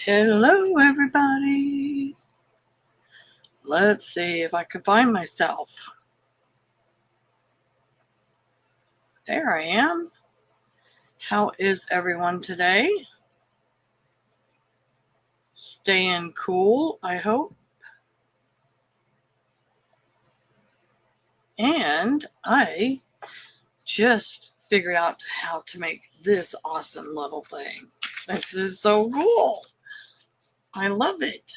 Hello, everybody. Let's see if I can find myself. There I am. How is everyone today? Staying cool, I hope. And I just figured out how to make this awesome little thing. This is so cool. I love it.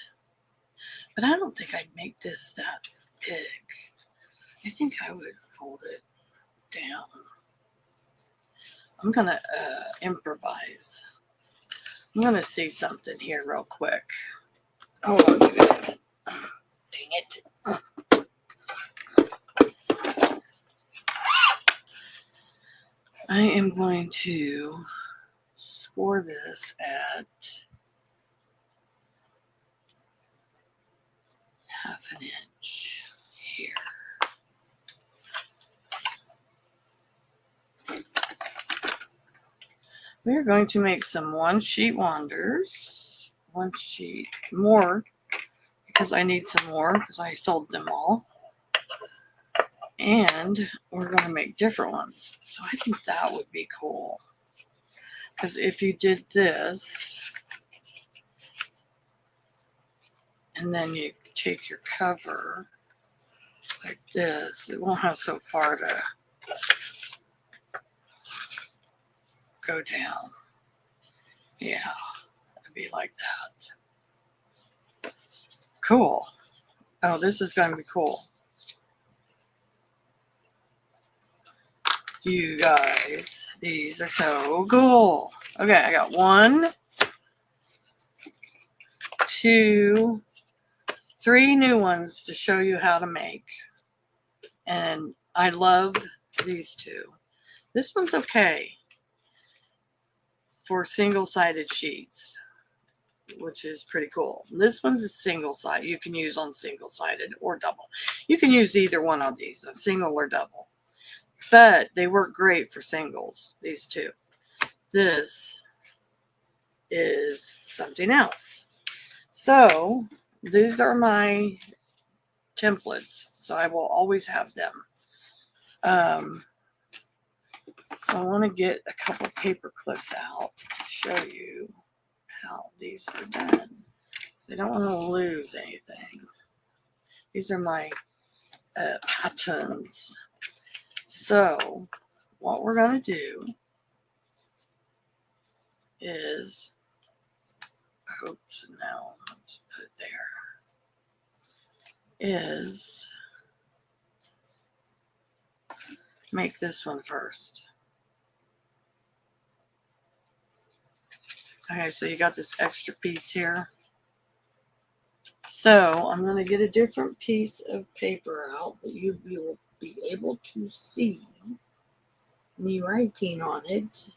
But I don't think I'd make this that big. I think I would fold it down. I'm going to improvise. I'm going to see something here real quick. Hold on, you guys. Dang it. I am going to score this at half an inch here. We're going to make some one sheet wonders. One sheet more because I need some more because I sold them all. And we're going to make different ones. So I think that would be cool. Because if you did this, and then you take your cover like this, it won't have so far to go down. Yeah, it'd be like that. Cool. Oh, this is going to be cool. You guys, these are so cool. Okay, I got 1, 2, 3 new ones to show you how to make. And I love these 2. This one's okay for single-sided sheets, which is pretty cool. This one's a single-sided. You can use on single-sided or double. You can use either one of these, a single or double. But they work great for singles, these 2. This is something else. So these are my templates. So I will always have them. So I want to get a couple paper clips out to show you how these are done. I don't want to lose anything. These are my patterns. So what we're going to do is, oops, now let's put it there, is make this one first. Okay, so you got this extra piece here. So I'm going to get a different piece of paper out that you will be able to see me writing on it.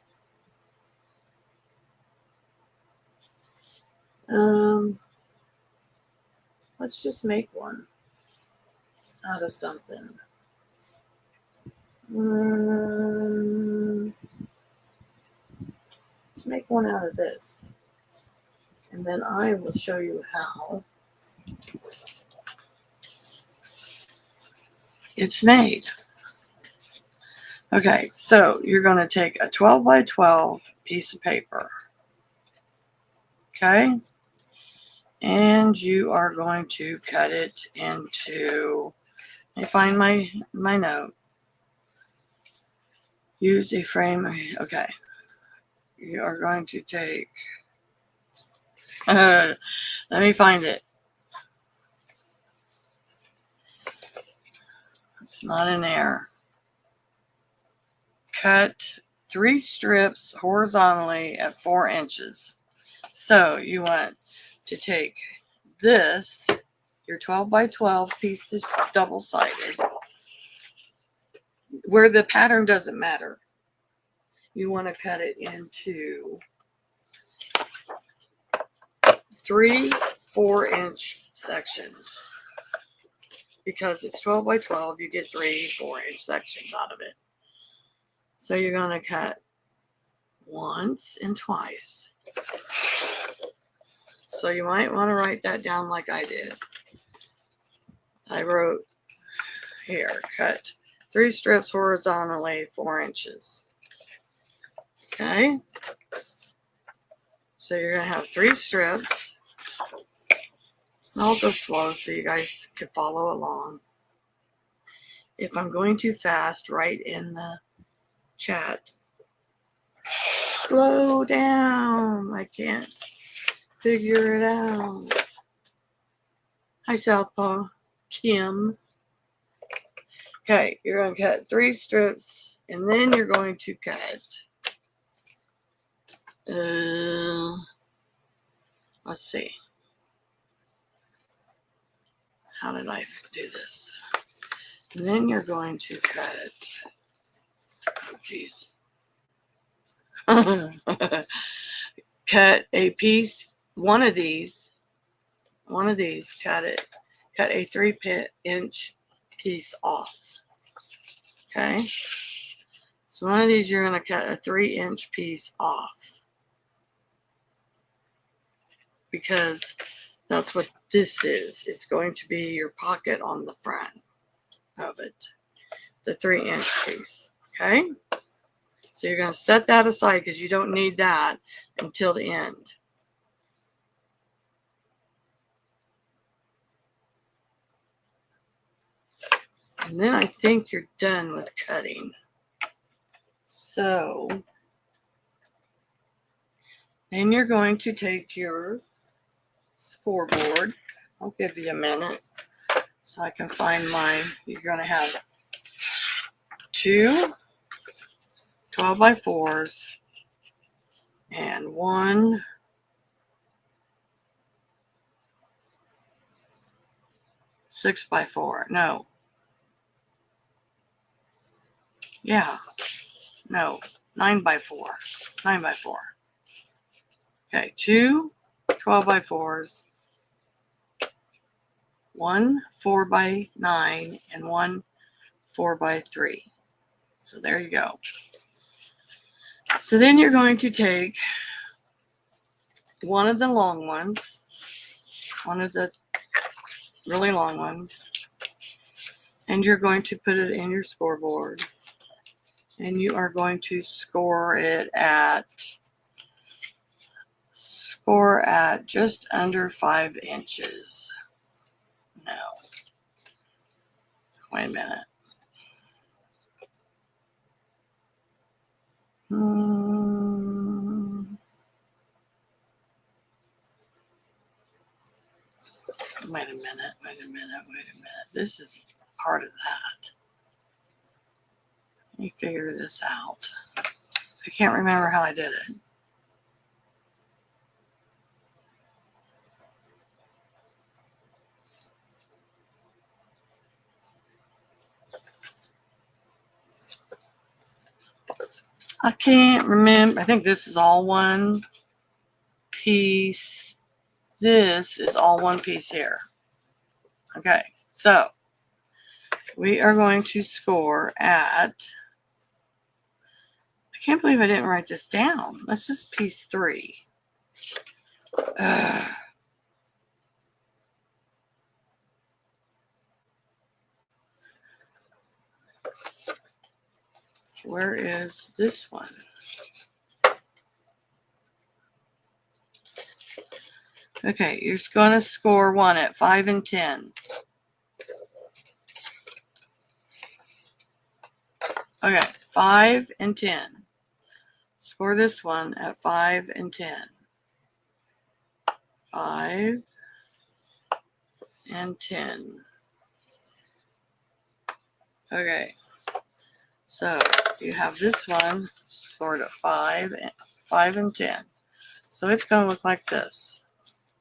Let's just make one out of something. Let's make one out of this. And then I will show you how it's made. Okay, so you're going to take a 12 by 12 piece of paper. Okay? And you are going to cut it into, let me find my note. Use a frame. Okay. You are going to take, let me find it. It's not in there. Cut 3 strips horizontally at 4 inches. So you want to take this, your 12 by 12 piece is double-sided, where the pattern doesn't matter. You want to cut it into 3 4-inch sections. Because it's 12 by 12, you get 3 4-inch sections out of it. So you're going to cut once and twice. So you might want to write that down like I did. I wrote here, cut 3 strips horizontally 4 inches. Okay. So you're going to have 3 strips. I'll go slow so you guys can follow along. If I'm going too fast, write in the chat. Slow down. I can't figure it out. Hi, Southpaw. Kim. Okay, you're going to cut 3 strips, and then you're going to cut. Let's see. How did I do this? And then you're going to cut. Oh, geez. Cut a piece, one of these, cut a 3-inch piece off. Okay. So one of these, you're going to cut a 3-inch piece off because that's what this is. It's going to be your pocket on the front of it, the 3-inch piece. Okay. So you're going to set that aside because you don't need that until the end. And then I think you're done with cutting. So then you're going to take your scoreboard. I'll give you a minute so I can find mine. You're going to have 2 12x4s and 1 6x4. No. Yeah. No. 9x4. 9x4. Okay. 2 12x4s, 1 4x9, and 1 4x3. So there you go. So then you're going to take one of the long ones, one of the really long ones, and you're going to put it in your scoreboard. And you are going to score at just under 5 inches. No. Wait a minute. Wait a minute. This is part of that. Let me figure this out. I can't remember how I did it. I can't remember. I think this is all one piece. This is all one piece here. Okay, so we are going to score at, I can't believe I didn't write this down. This is piece 3. Where is this one? Okay, you're going to score 1 at 5 and 10. Okay, 5 and 10. Score this one at 5 and 10. 5 and 10. Okay, so you have this one scored at 5 and 10. So it's going to look like this.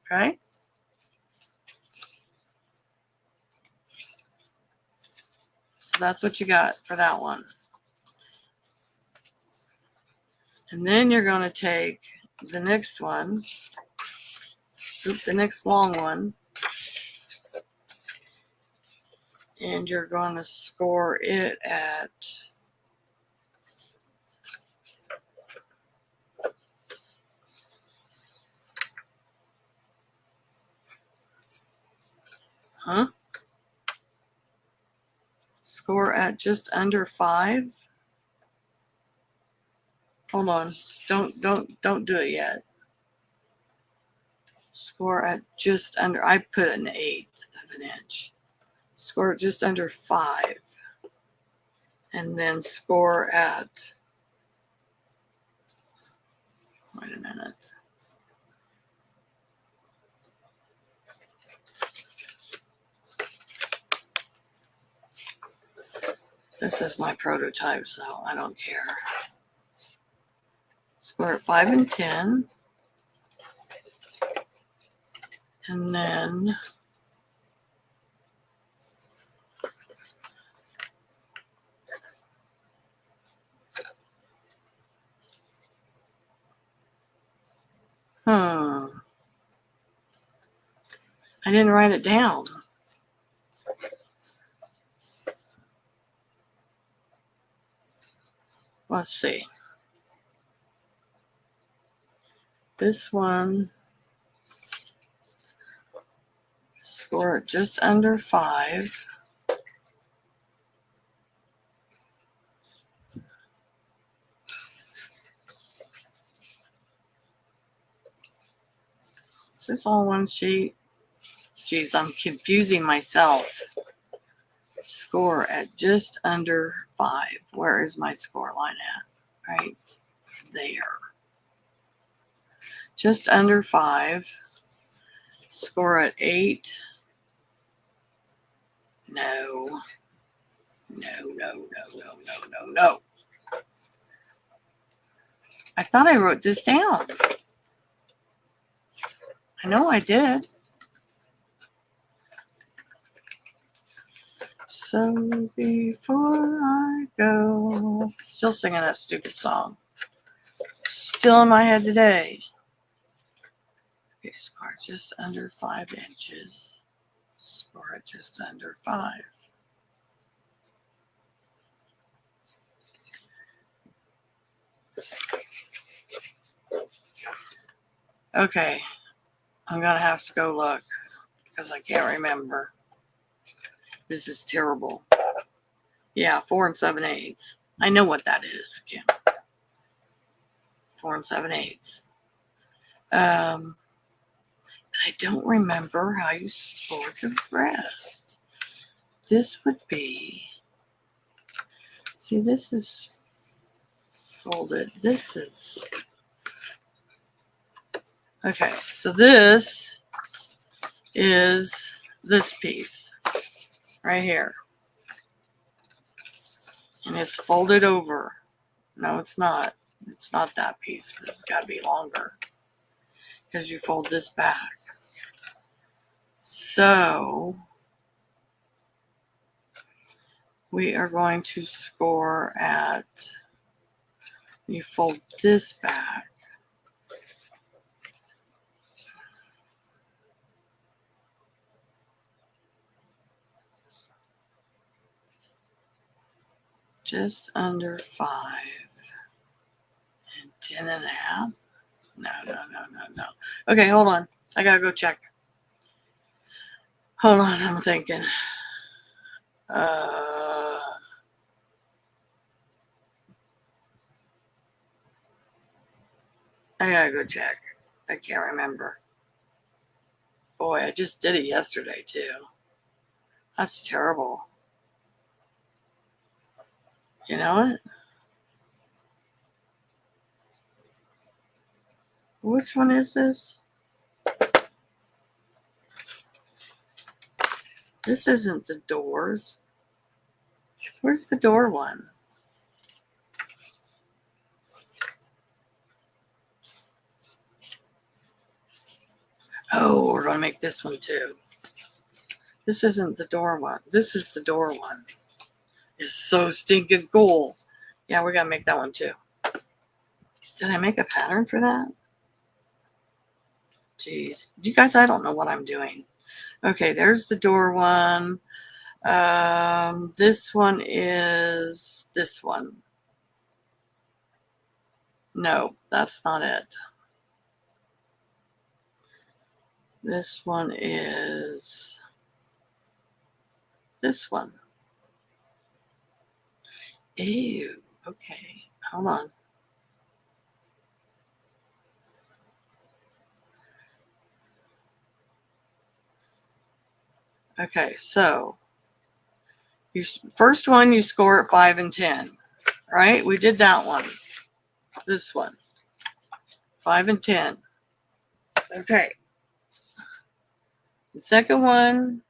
Okay? So that's what you got for that one. And then you're going to take the next one, the next long one, and you're going to score it at Huh? Score at just under 5. Hold on. Don't do it yet. Score at just under, I put an 1/8 of an inch. Score at just under 5. And then score at, wait a minute. This is my prototype, so I don't care. Score at 5 and 10. And then I didn't write it down. Let's see. This one, score at just under 5. Is this all one sheet? Geez, I'm confusing myself. Score at just under 5. Where is my score line at? Right there. Just under 5. Score at 8. No. No. I thought I wrote this down. I know I did. So before I go, still singing that stupid song. Still in my head today. Okay, score just under 5 inches. Score just under 5. Okay, I'm gonna have to go look because I can't remember. This is terrible. Yeah, 4 7/8. I know what that is, Kim. 4 7/8. I don't remember how you scored the rest. This would be, see, this is folded. This is, okay, so this is this piece right here. And it's folded over. No, it's not. It's not that piece. This has got to be longer because you fold this back. So we are going to score at, you fold this back. Just under 5 and 10 and a half. No. Okay, hold on. I gotta go check. Hold on, I'm thinking. I gotta go check. I can't remember. Boy, I just did it yesterday too. That's terrible. You know what? Which one is this? This isn't the doors. Where's the door one? Oh, we're gonna make this one too. This isn't the door one. This is the door one. It's so stinking cool. Yeah, we gotta make that one too. Did I make a pattern for that? Jeez. You guys, I don't know what I'm doing. Okay, there's the door one. This one is this one. No, that's not it. This one is this one. Ew. Okay. Hold on. Okay, so first one you score at 5 and 10, right? We did that one. This one, 5 and 10. Okay. The second one,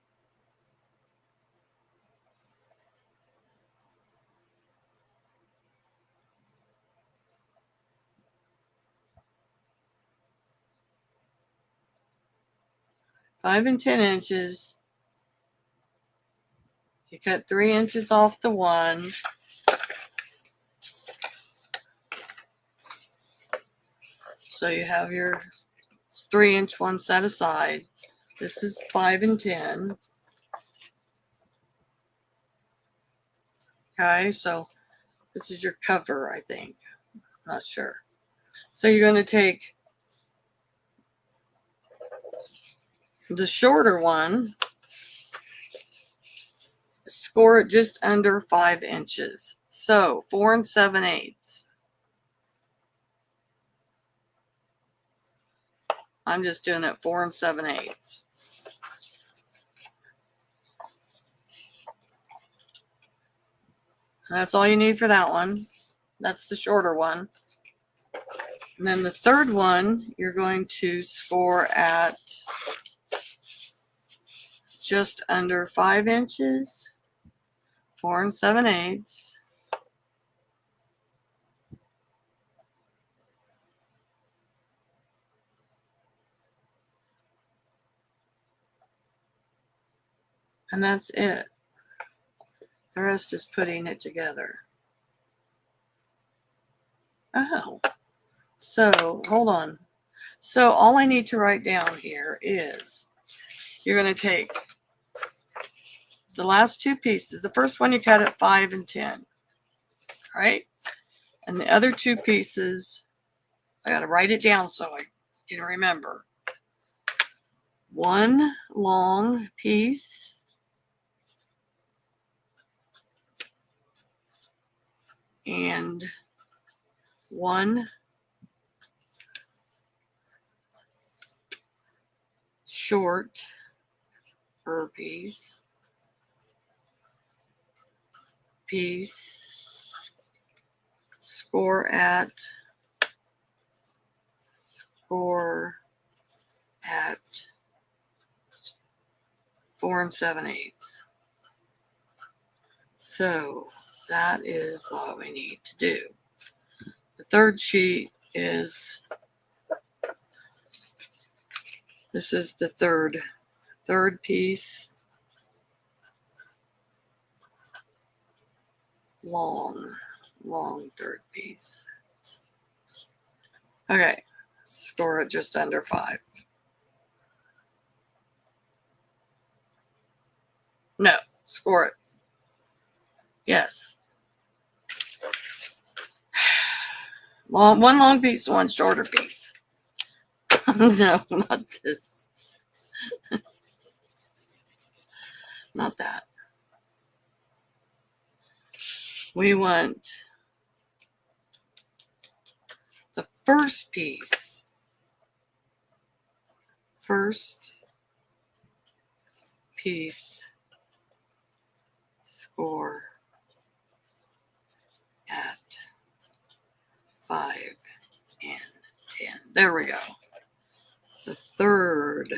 five and 10 inches. You cut 3 inches off the one. So you have your 3-inch one set aside. This is 5 and 10. Okay, so this is your cover, I think. Not sure. So you're going to take the shorter one, score it just under 5 inches. So 4 7/8. I'm just doing it 4 7/8. That's all you need for that one. That's the shorter one. And then the third one, you're going to score at just under 5 inches, 4 7/8. And that's it. The rest is putting it together. Oh, so hold on. So all I need to write down here is you're going to take the last two pieces. The first one you cut at 5 and 10, right? And the other two pieces, I got to write it down so I can remember. One long piece and one short piece. Score at 4 7/8. So that is what we need to do. The third sheet is, this is the third piece, long third piece. Okay, score it just under 5. No, score it. Yes. One long piece, one shorter piece. No, not this. Not that. We want the first piece. First piece, score at 5 and 10. There we go. The third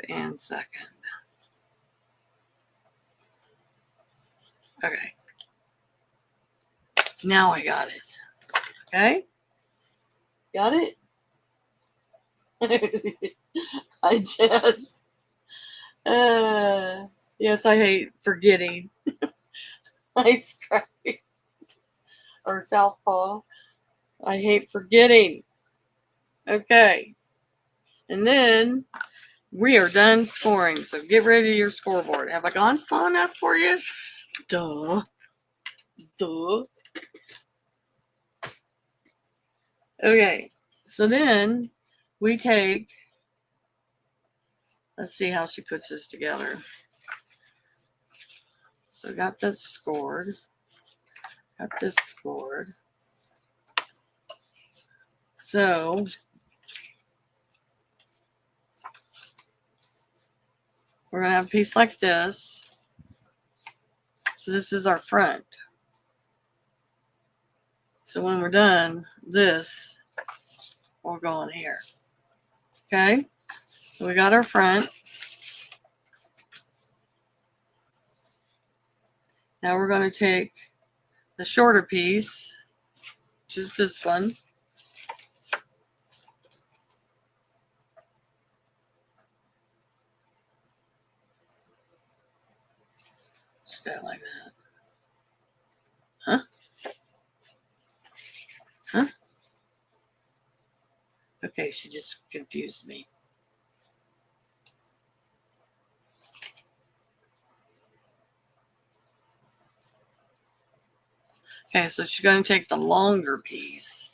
and second. Okay. Now I got it. Okay? Got it? I just, yes, I hate forgetting. Ice cream or southpaw. I hate forgetting. Okay. And then we are done scoring. So get ready to your scoreboard. Have I gone slow enough for you? Duh. Okay. So then we take, Let's see how she puts this together. So got this scored. Got this scored. So we're going to have a piece like this. So this is our front. So when we're done, this will go on here. Okay? So we got our front. Now we're going to take the shorter piece, which is this one. Just got it like that. Huh? Huh? Okay, she just confused me. Okay, so she's going to take the longer piece.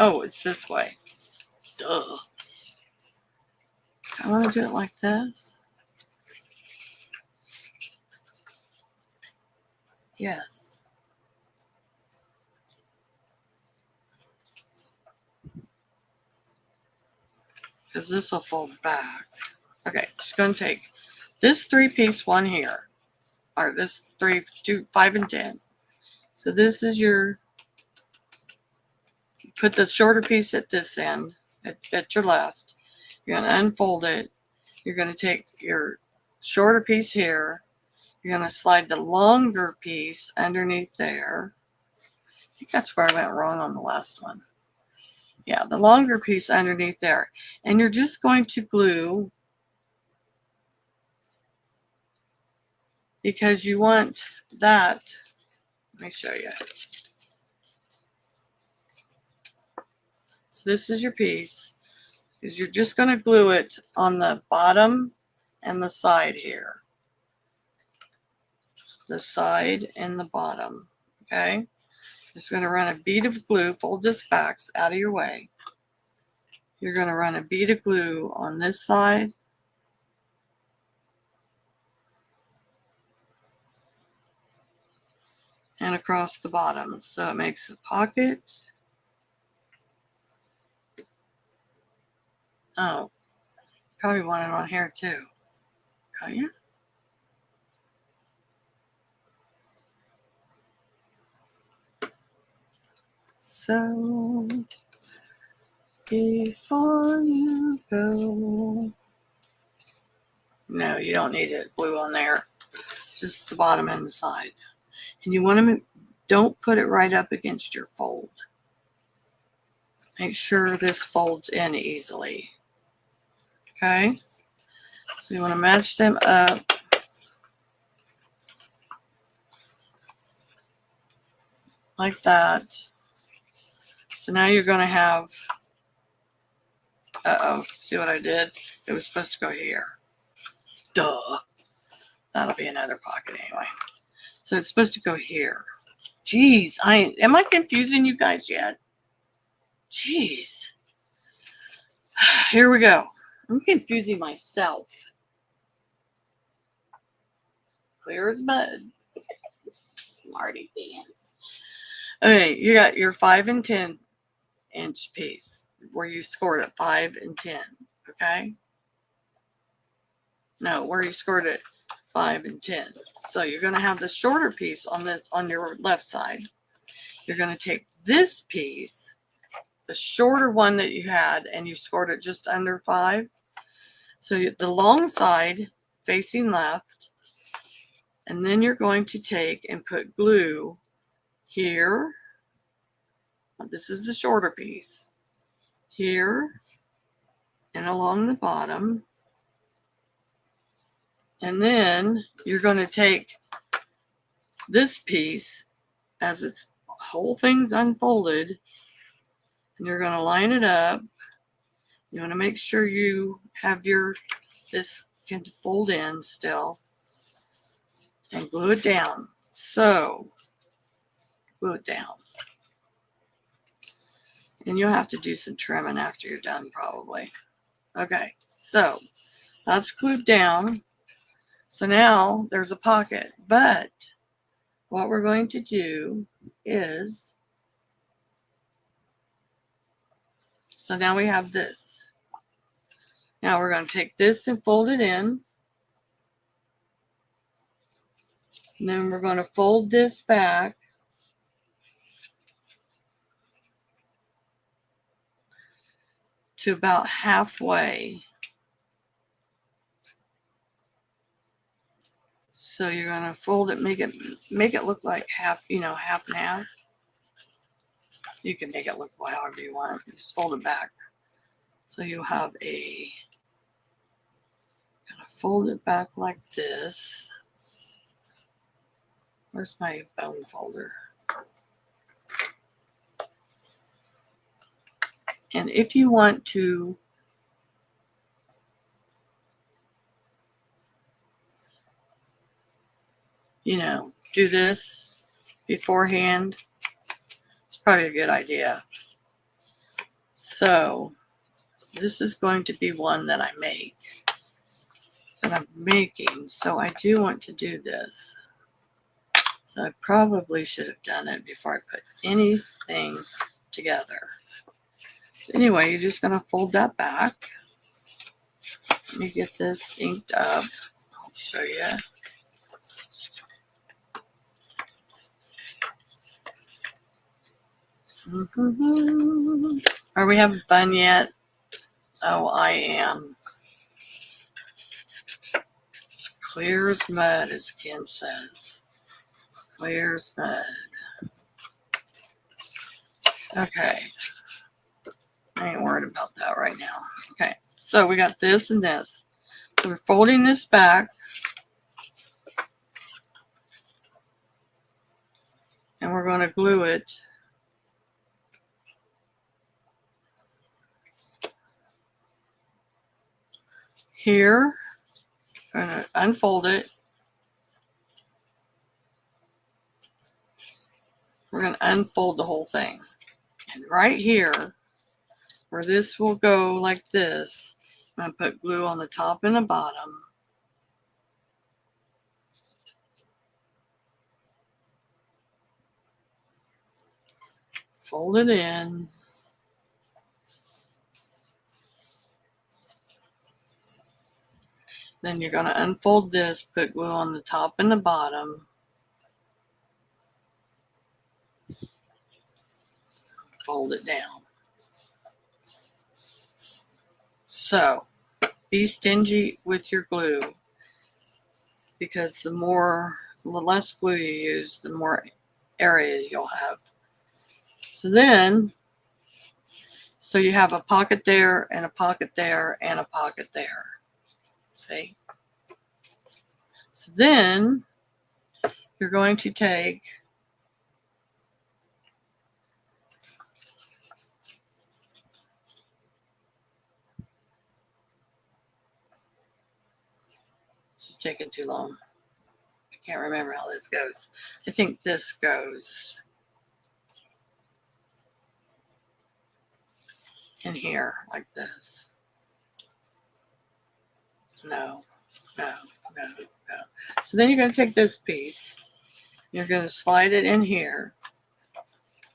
Oh, it's this way. Duh. I want to do it like this. Yes. Because this will fold back. Okay, she's going to take this 3-piece one here. Or this 5 and 10. So this is your, put the shorter piece at this end, at your left. You're going to unfold it. You're going to take your shorter piece here. You're going to slide the longer piece underneath there. I think that's where I went wrong on the last one. Yeah, the longer piece underneath there. And you're just going to glue, because you want that. Let me show you. So this is your piece. Is you're just going to glue it on the bottom and the side here. The side and the bottom. Okay? Just going to run a bead of glue. Fold this back out of your way. You're going to run a bead of glue on this side. And across the bottom. So it makes a pocket. Oh, probably want it on here too. Oh, yeah. So, before you go. No, you don't need it glue on there. Just the bottom and the side. And you want to, don't put it right up against your fold. Make sure this folds in easily. Okay? So you want to match them up. Like that. So now you're going to have, see what I did? It was supposed to go here. Duh. That'll be another pocket anyway. So it's supposed to go here. Jeez, am I confusing you guys yet? Jeez. Here we go. I'm confusing myself. Clear as mud. Smarty pants. Okay, you got your 5 and 10 inch piece where you scored it 5 and 10. Okay? No, where you scored it 5 and 10. So you're going to have the shorter piece on your left side. You're going to take this piece, the shorter one that you had, and you scored it just under 5. So the long side facing left, and then you're going to take and put glue here. This is the shorter piece. Here and along the bottom. And then you're going to take this piece as its whole thing's unfolded, and you're going to line it up. You want to make sure you have your this can fold in still, and glue it down. So glue it down. And you'll have to do some trimming after you're done probably. Okay, so that's glued down. So now there's a pocket, but what we're going to do is, so now we have this. Now we're going to take this and fold it in. And then we're going to fold this back to about halfway. So you're going to fold it, make it look like half, half and half. You can make it look however you want. Just fold it back. So you have a, kind of fold it back like this. Where's my bone folder? And if you want to do this beforehand, it's probably a good idea. So this is going to be one that I make, that I'm making. So I do want to do this. So I probably should have done it before I put anything together. So anyway, you're just going to fold that back. Let me get this inked up. I'll show you. Are we having fun yet? Oh, I am. It's clear as mud, as Kim says. Clear as mud. Okay. I ain't worried about that right now. Okay. So we got this and this. So we're folding this back. And we're going to glue it here. We're going to unfold it. We're going to unfold the whole thing. And right here, where this will go like this, I'm going to put glue on the top and the bottom. Fold it in. Then you're going to unfold this, put glue on the top and the bottom. Fold it down. So be stingy with your glue, because the less glue you use, the more area you'll have. So you have a pocket there and a pocket there and a pocket there. See? So then you're going to take it's taking too long. I can't remember how this goes. I think this goes in here like this. No. So then you're going to take this piece. You're going to slide it in here.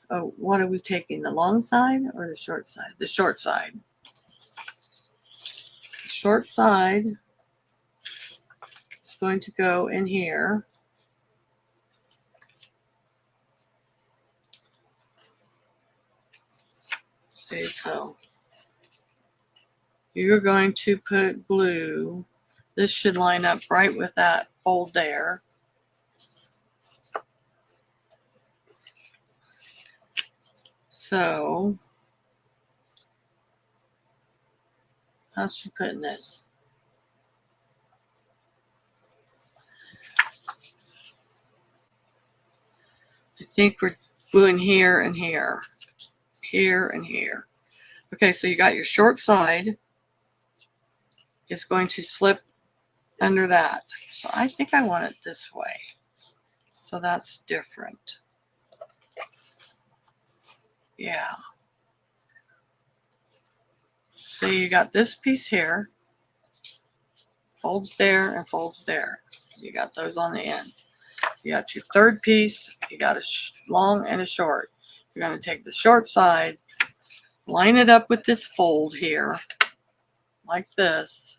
Oh, what are we taking? The long side or the short side? The short side. The short side is going to go in here. See, so you're going to put glue. This should line up right with that fold there. So, how's she putting this? I think we're gluing here and here. Here and here. Okay, so you got your short side is going to slip under that. So I think I want it this way. So that's different. Yeah. So you got this piece here, folds there and folds there. You got those on the end. You got your third piece. You got a long and a short. You're going to take the short side, line it up with this fold here, like this.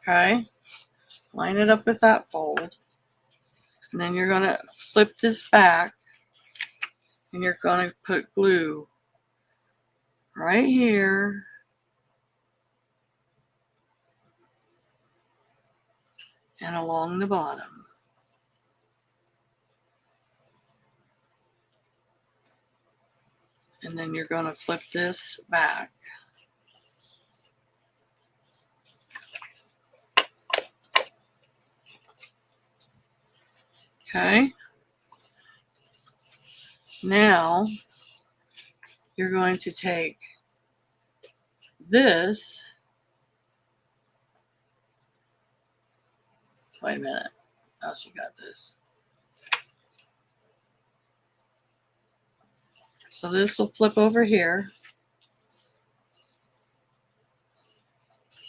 Okay, line it up with that fold. And then you're going to flip this back and you're going to put glue right here and along the bottom. And then you're going to flip this back. Okay. Now you're going to take this. Wait a minute. Oh, she got this. So this will flip over here.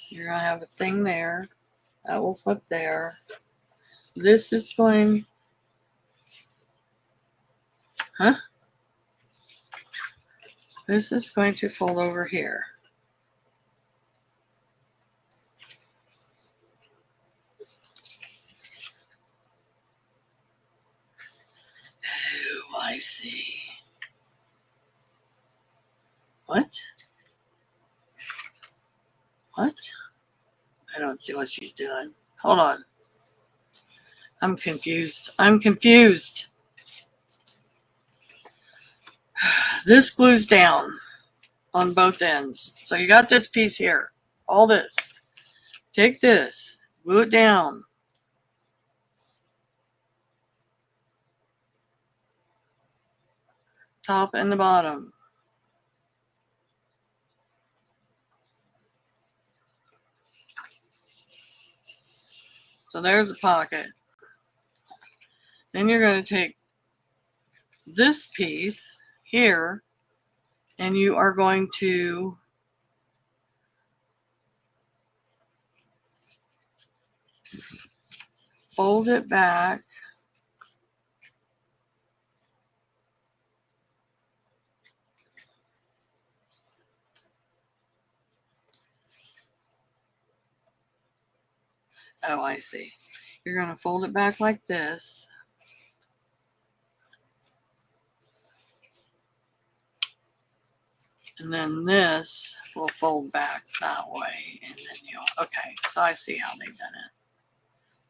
You're going to have a thing there. That will flip there. This is going... Huh? This is going to fold over here. Oh, I see. What? What? I don't see what she's doing. Hold on. I'm confused. I'm confused. This glues down on both ends. So you got this piece here. All this. Take this. Glue it down. Top and the bottom. So there's a pocket. Then you're going to take this piece here and you are going to fold it back. Oh, I see. You're going to fold it back like this. And then this will fold back that way. And then you'll, okay, so I see how they've done it.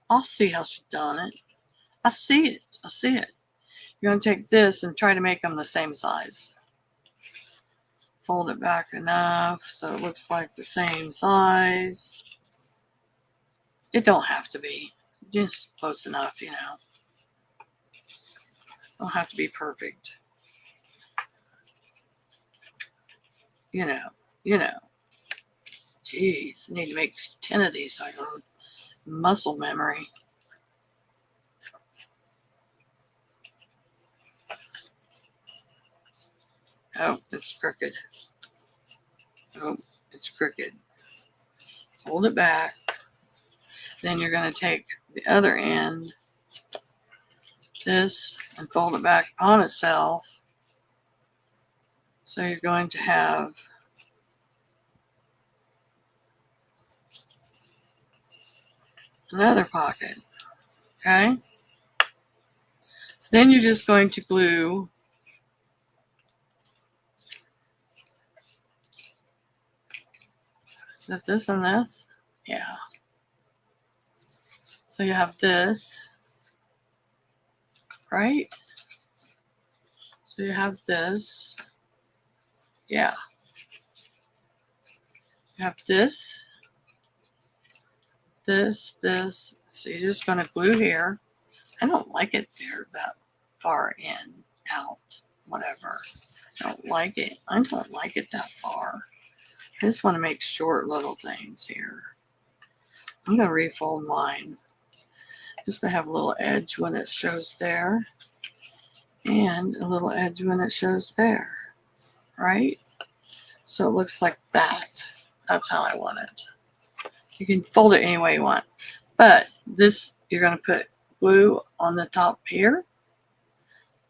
I'll see how she's done it. I see it. I see it. You're going to take this and try to make them the same size. Fold it back enough so it looks like the same size. It don't have to be. Just close enough, you know. Don't have to be perfect. You know. Jeez, I need to make 10 of these so I can muscle memory. Oh, it's crooked. Oh, it's crooked. Fold it back. Then you're going to take the other end, this, and fold it back on itself. So you're going to have another pocket. Okay? So then you're just going to glue is that this and this? Yeah. So you have this, right? So you have this. Yeah. You have this, this. So you're just going to glue here. I don't like it there that far in, out, whatever. Don't like it. I don't like it that far. I just want to make short little things here. I'm going to refold mine. Just going to have a little edge when it shows there. And a little edge when it shows there. Right? So it looks like that. That's how I want it. You can fold it any way you want. But this, you're going to put blue on the top here.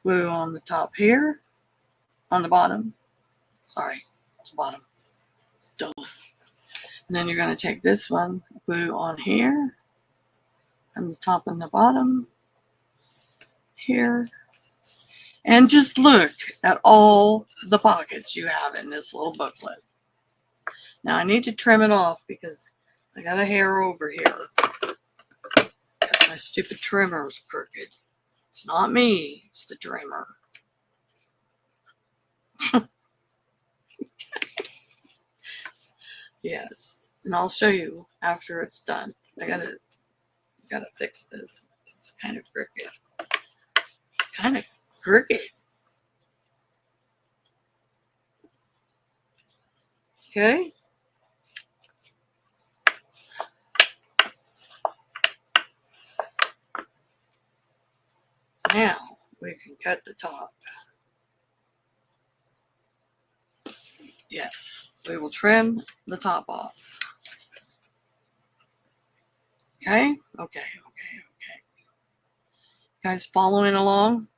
Blue on the top here. On the bottom. Sorry, it's the bottom. Duh. And then you're going to take this one, glue on here, and the top and the bottom here. And just look at all the pockets you have in this little booklet. Now I need to trim it off because I got a hair over here. My stupid trimmer is crooked. It's not me, it's the trimmer. Yes, and I'll show you after it's done. I gotta fix this. It's kind of crooked. It's kind of crooked. Okay. Now we can cut the top. Yes, we will trim the top off. Okay. Guys following along?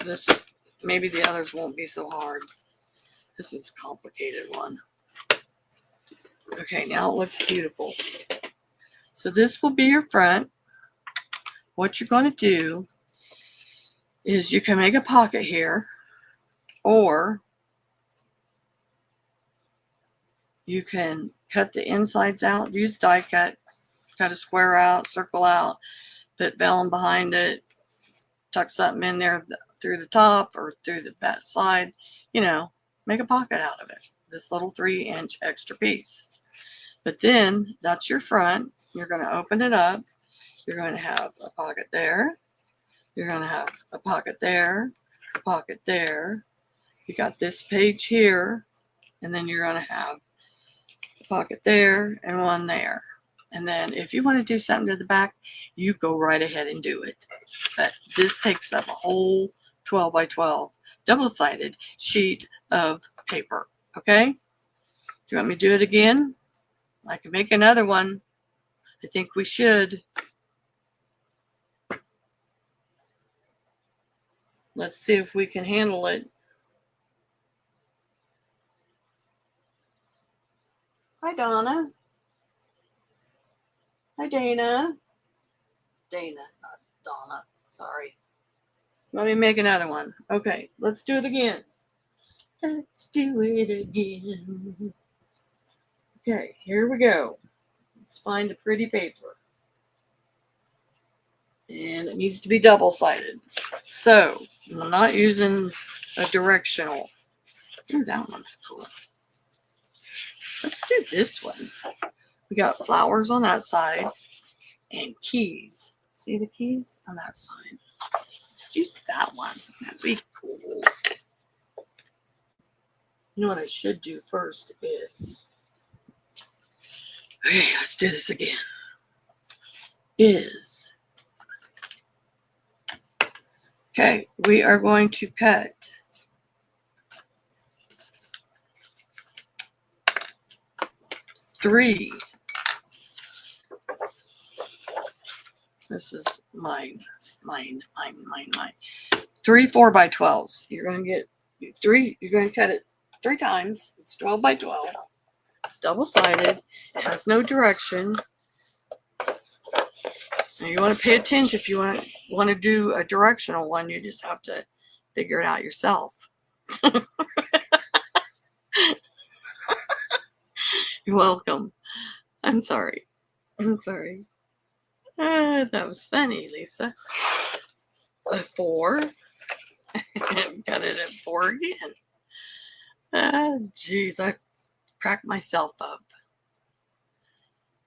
This, maybe the others won't be so hard. This was a complicated one. Okay, now it looks beautiful. So this will be your front. What you're going to do is you can make a pocket here, or you can cut the insides out. Use die cut. Cut a square out, circle out, put vellum behind it, tuck something in there through the top or through the back side. You know, make a pocket out of it. This little 3-inch extra piece. But then that's your front. You're going to open it up. You're going to have a pocket there. You're going to have a pocket there, a pocket there. You got this page here, and then you're going to have a pocket there and one there. And then if you want to do something to the back, you go right ahead and do it. But this takes up a whole 12 by 12 double-sided sheet of paper. Okay? Do you want me to do it again? I can make another one. I think we should. Let's see if we can handle it. Hi, Donna. Hi, Dana. Dana, not Donna. Sorry. Let me make another one. Okay, let's do it again. Let's do it again. Okay, here we go. Let's find the pretty paper. And it needs to be double-sided. So, I'm not using a directional. Ooh, that one's cool. Let's do this one. We got flowers on that side and keys. See the keys on that side? Let's use that one. That'd be cool. You know what I should do first is... Okay, let's do this again. Okay, we are going to cut 3. This is mine. 3 4 by 12s. You're going to get 3. You're going to cut it 3 times. It's 12 by 12. It's double-sided. It has no direction. Now you want to pay attention. If you want to do a directional one, you just have to figure it out yourself. You're welcome. I'm sorry. That was funny, Lisa. A 4. And cut it at 4 again. Geez, I cracked myself up.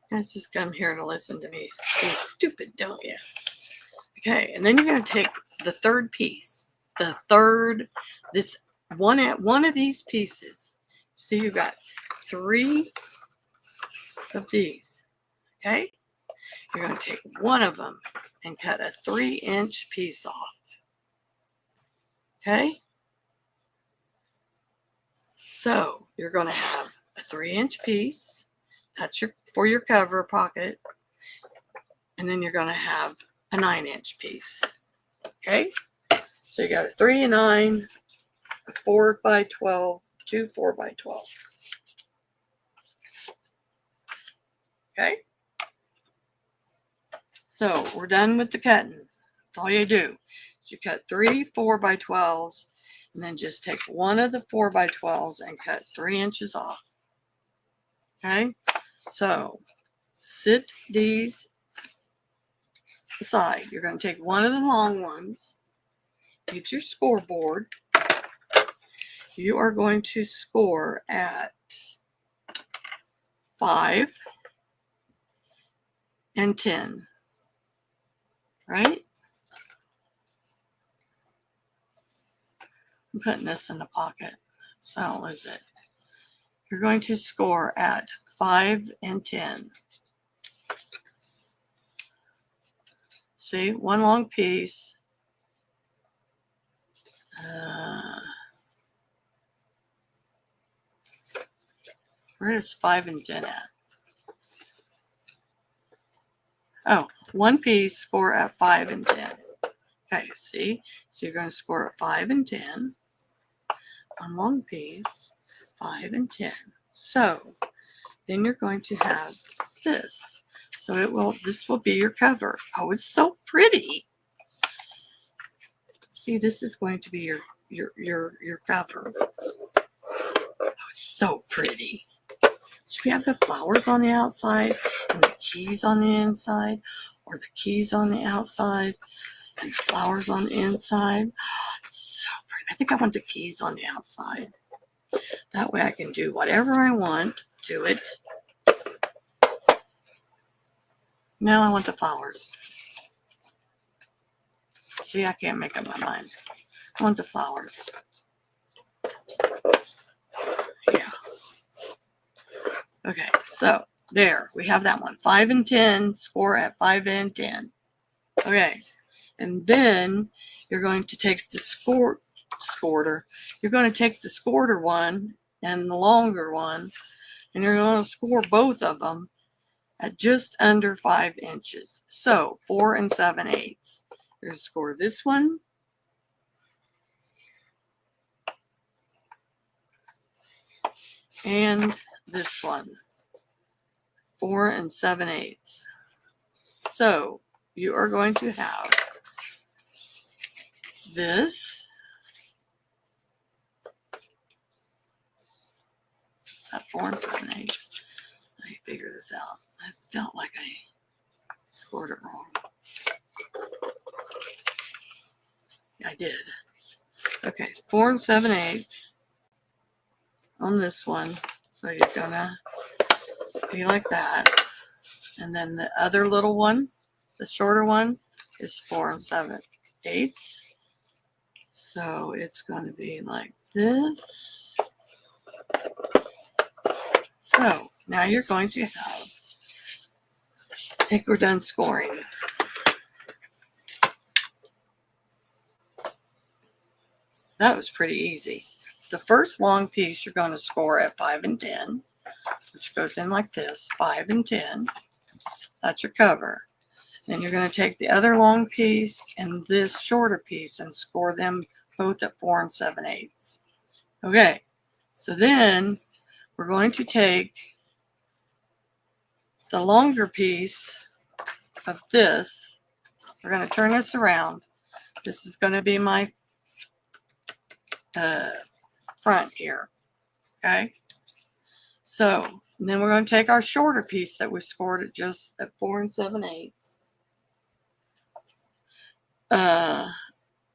You guys just come here to listen to me. You're stupid, don't you? Okay, and then you're going to take the third piece the third, this one of these pieces. So you got 3 of these. Okay? You're going to take one of them and cut a 3-inch piece off. Okay? So you're going to have a 3-inch piece. That's for your cover pocket. And then you're going to have a 9-inch piece. Okay? So you got a 3 and 9, a 4 by 12, 2 4 by 12s. Okay? So we're done with the cutting. That's all you do. You cut 3 4 by 12s, and then just take one of the 4 by 12s and cut 3 inches off. Okay? So sit these aside. You're going to take one of the long ones, get your scoreboard. You are going to score at 5 and 10. Right? I'm putting this in the pocket so I don't lose it. You're going to score at 5 and 10. See, one long piece. Where is 5 and 10 at? Oh, one piece, score at 5 and 10. Okay, see? So you're going to score at 5 and 10. One long piece, 5 and 10. So then you're going to have this. So this will be your cover. Oh, it's so pretty. See, this is going to be your cover. Oh, it's so pretty. Should we have the flowers on the outside and the keys on the inside, or the keys on the outside and the flowers on the inside? Oh, it's so pretty. I think I want the keys on the outside. That way I can do whatever I want to it. Now I want the flowers. See, I can't make up my mind. I want the flowers. Yeah. Okay, so there, we have that one. 5 and 10, score at 5 and 10. Okay, and then you're going to take the scorter. You're going to take the scorter one and the longer one, and you're going to score both of them at just under 5 inches. So 4 7/8. You're going to score this one. And this one. 4 7/8. So you are going to have this. Is that 4 7/8? Let me figure this out. I felt like I scored it wrong. Yeah, I did. Okay, 4 7/8 on this one. So you're gonna be like that. And then the other little one, the shorter one, is 4 7/8. So it's going to be like this. So now you're going to have, I think we're done scoring. That was pretty easy. The first long piece you're going to score at 5 and 10, which goes in like this, 5 and 10. That's your cover. Then you're going to take the other long piece and this shorter piece and score them both at 4 7/8. Okay, so then we're going to take the longer piece of this. We're going to turn this around. This is going to be my front here. Okay, so then we're going to take our shorter piece that we scored at just at 4 7/8.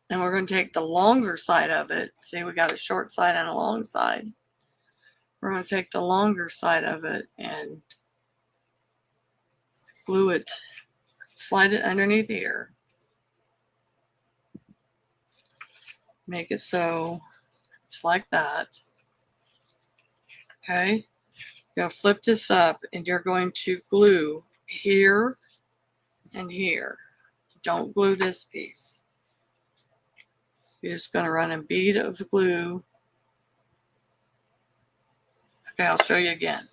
And we're going to take the longer side of it. See, we got a short side and a long side. We're going to take the longer side of it and glue it, slide it underneath here. Make it so it's like that. Okay. You're going to flip this up and you're going to glue here and here. Don't glue this piece. You're just going to run a bead of glue. Okay, I'll show you again.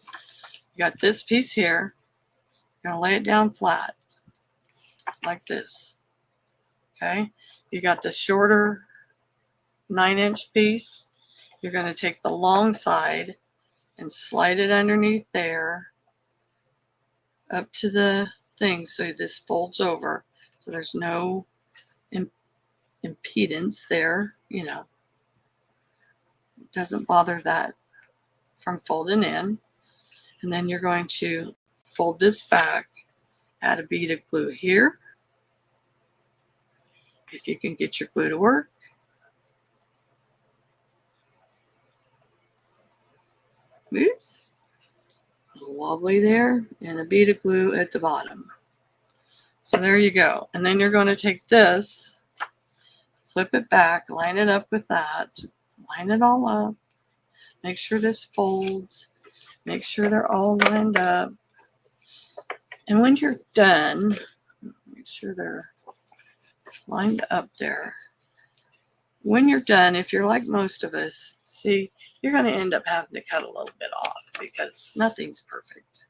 You got this piece here. You're going to lay it down flat like this. Okay. You got the shorter 9-inch piece. You're going to take the long side and slide it underneath there up to the thing so this folds over. So there's no impedance there, you know. It doesn't bother that from folding in. And then you're going to fold this back, add a bead of glue here. If you can get your glue to work. Oops. A little wobbly there, and a bead of glue at the bottom. So there you go. And then you're going to take this, flip it back, line it up with that, line it all up. Make sure this folds. Make sure they're all lined up. And when you're done, make sure they're lined up there. When you're done, if you're like most of us, see, you're going to end up having to cut a little bit off because nothing's perfect.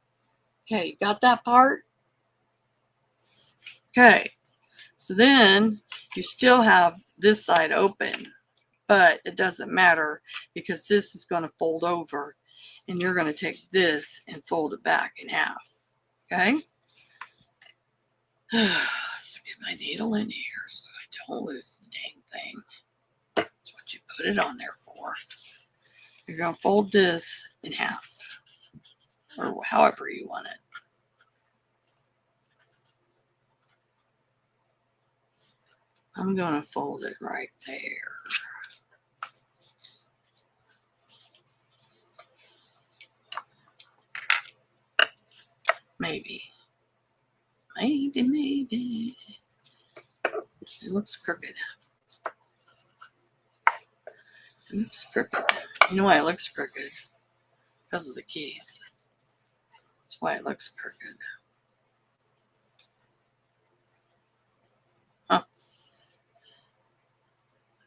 Okay, you got that part? Okay, so then you still have this side open, but it doesn't matter because this is going to fold over and you're going to take this and fold it back in half. Okay? Let's get my needle in here so I don't lose the dang thing. That's what you put it on there for. You're going to fold this in half or however you want it. I'm going to fold it right there. Maybe. Maybe. It looks crooked. It looks crooked. You know why it looks crooked? Because of the keys. That's why it looks crooked. Huh.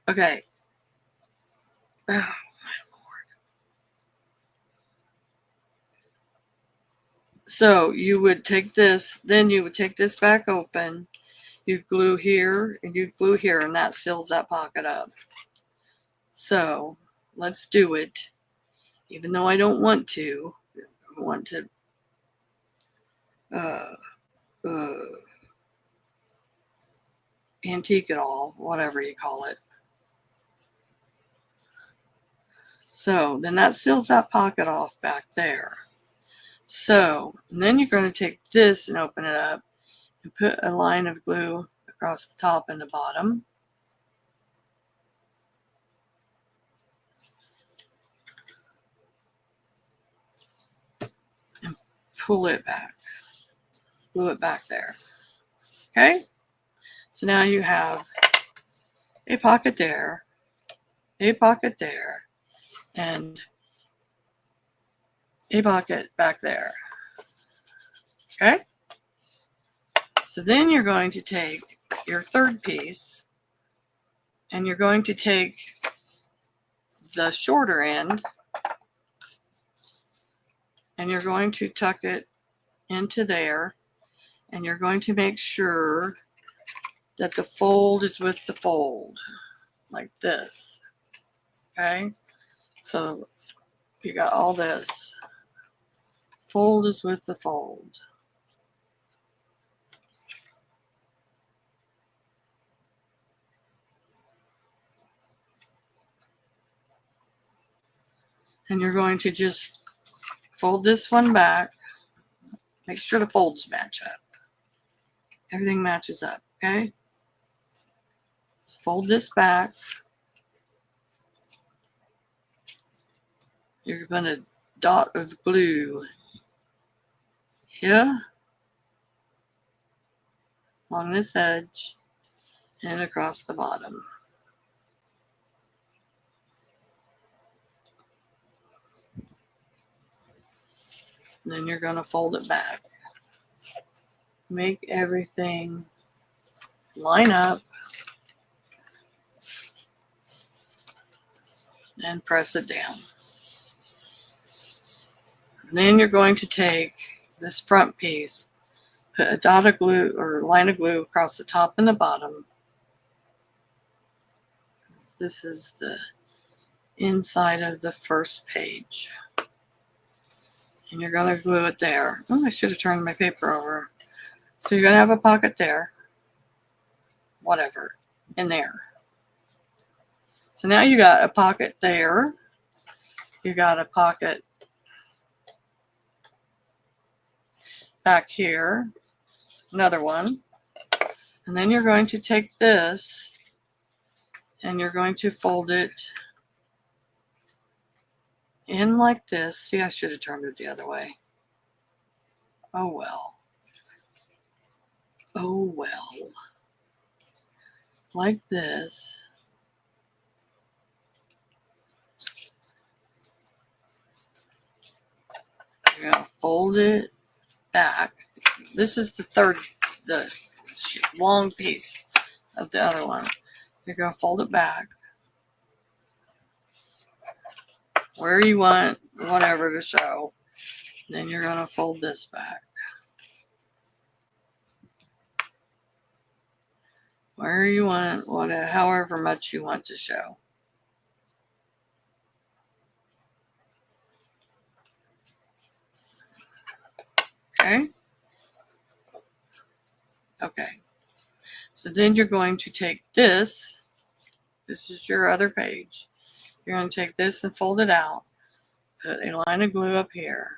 Okay. Oh, my Lord. So you would take this, then you would take this back open. You'd glue here and you'd glue here, and that seals that pocket up. So let's do it. Even though I don't want to, I want to antique it all, whatever you call it. So then that seals that pocket off back there. So then you're going to take this and open it up and put a line of glue across the top and the bottom. And pull it back. Glue it back there. Okay? So now you have a pocket there, a pocket there, and a pocket back there. Okay? So then you're going to take your third piece and you're going to take the shorter end and you're going to tuck it into there, and you're going to make sure that the fold is with the fold, like this. Okay? So you got all this. Fold is with the fold. And you're going to just fold this one back. Make sure the folds match up. Everything matches up, okay? So fold this back. You're going to dot of glue here along this edge and across the bottom. And then you're going to fold it back. Make everything line up and press it down. And then you're going to take this front piece, put a dot of glue or line of glue across the top and the bottom. This is the inside of the first page. And you're going to glue it there. Oh, I should have turned my paper over. So you're going to have a pocket there. Whatever. In there. So now you got a pocket there. You got a pocket back here. Another one. And then you're going to take this and you're going to fold it in like this. See, I should have turned it the other way. Oh well. Oh well. Like this. You're going to fold it back. This is the long piece of the other one. You're going to fold it back where you want whatever to show. Then you're going to fold this back where you want, however much you want to show. Okay? Okay. So then you're going to take this. This is your other page. You're going to take this and fold it out. Put a line of glue up here.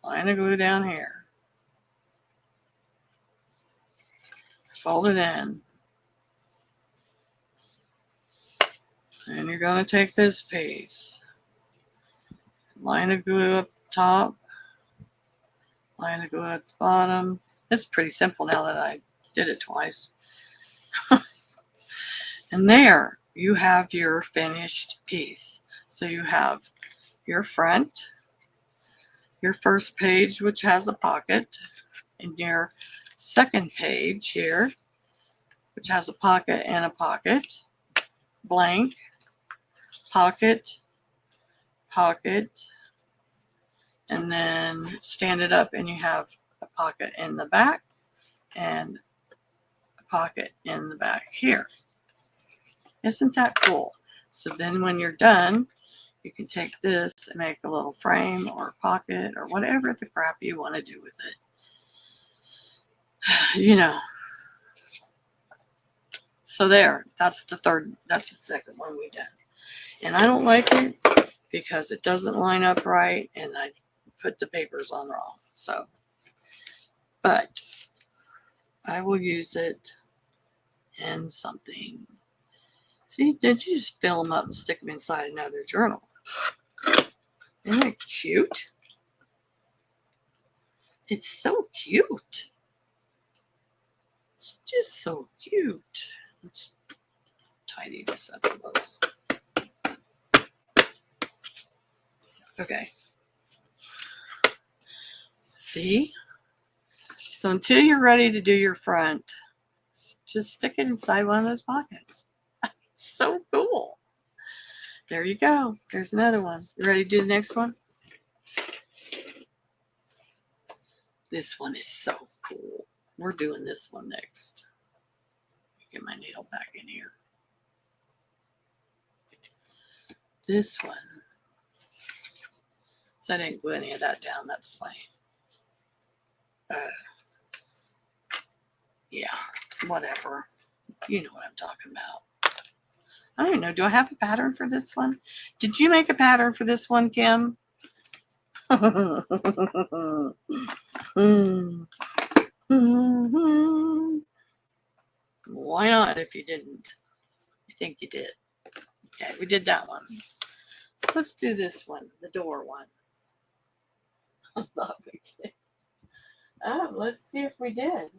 Line of glue down here. Fold it in. And you're going to take this piece. Line of glue up top. Line of glue at the bottom. It's pretty simple now that I did it twice. And there you have your finished piece. So you have your front, your first page, which has a pocket, and your second page here, which has a pocket and a pocket, blank, pocket, pocket, and then stand it up and you have a pocket in the back and a pocket in the back here. Isn't that cool? So then when you're done, you can take this and make a little frame or a pocket or whatever the crap you want to do with it. You know. So there, that's the second one we did. And I don't like it because it doesn't line up right and I put the papers on wrong. So, but I will use it in something. See, did you just fill them up and stick them inside another journal? Isn't it cute? It's so cute. It's just so cute. Let's tidy this up a little. Okay. See? So until you're ready to do your front, just stick it inside one of those pockets. So cool. There you go. There's another one. You ready to do the next one? This one is so cool. We're doing this one next. Get my needle back in here. This one. So I didn't glue any of that down. That's my, yeah, whatever. You know what I'm talking about. I don't know. Do I have a pattern for this one? Did you make a pattern for this one, Kim? Why not if you didn't? I think you did. Okay, we did that one. So let's do this one, the door one. I thought we did. Oh, let's see if we did.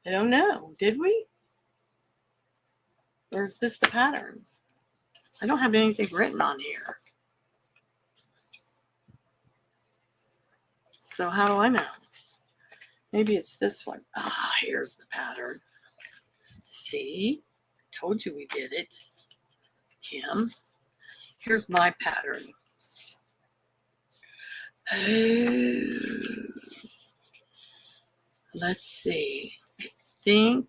I don't know. Did we? Or is this the pattern? I don't have anything written on here. So how do I know? Maybe it's this one. Ah, here's the pattern. See? Told you we did it. Kim. Here's my pattern. Oh. Let's see. I think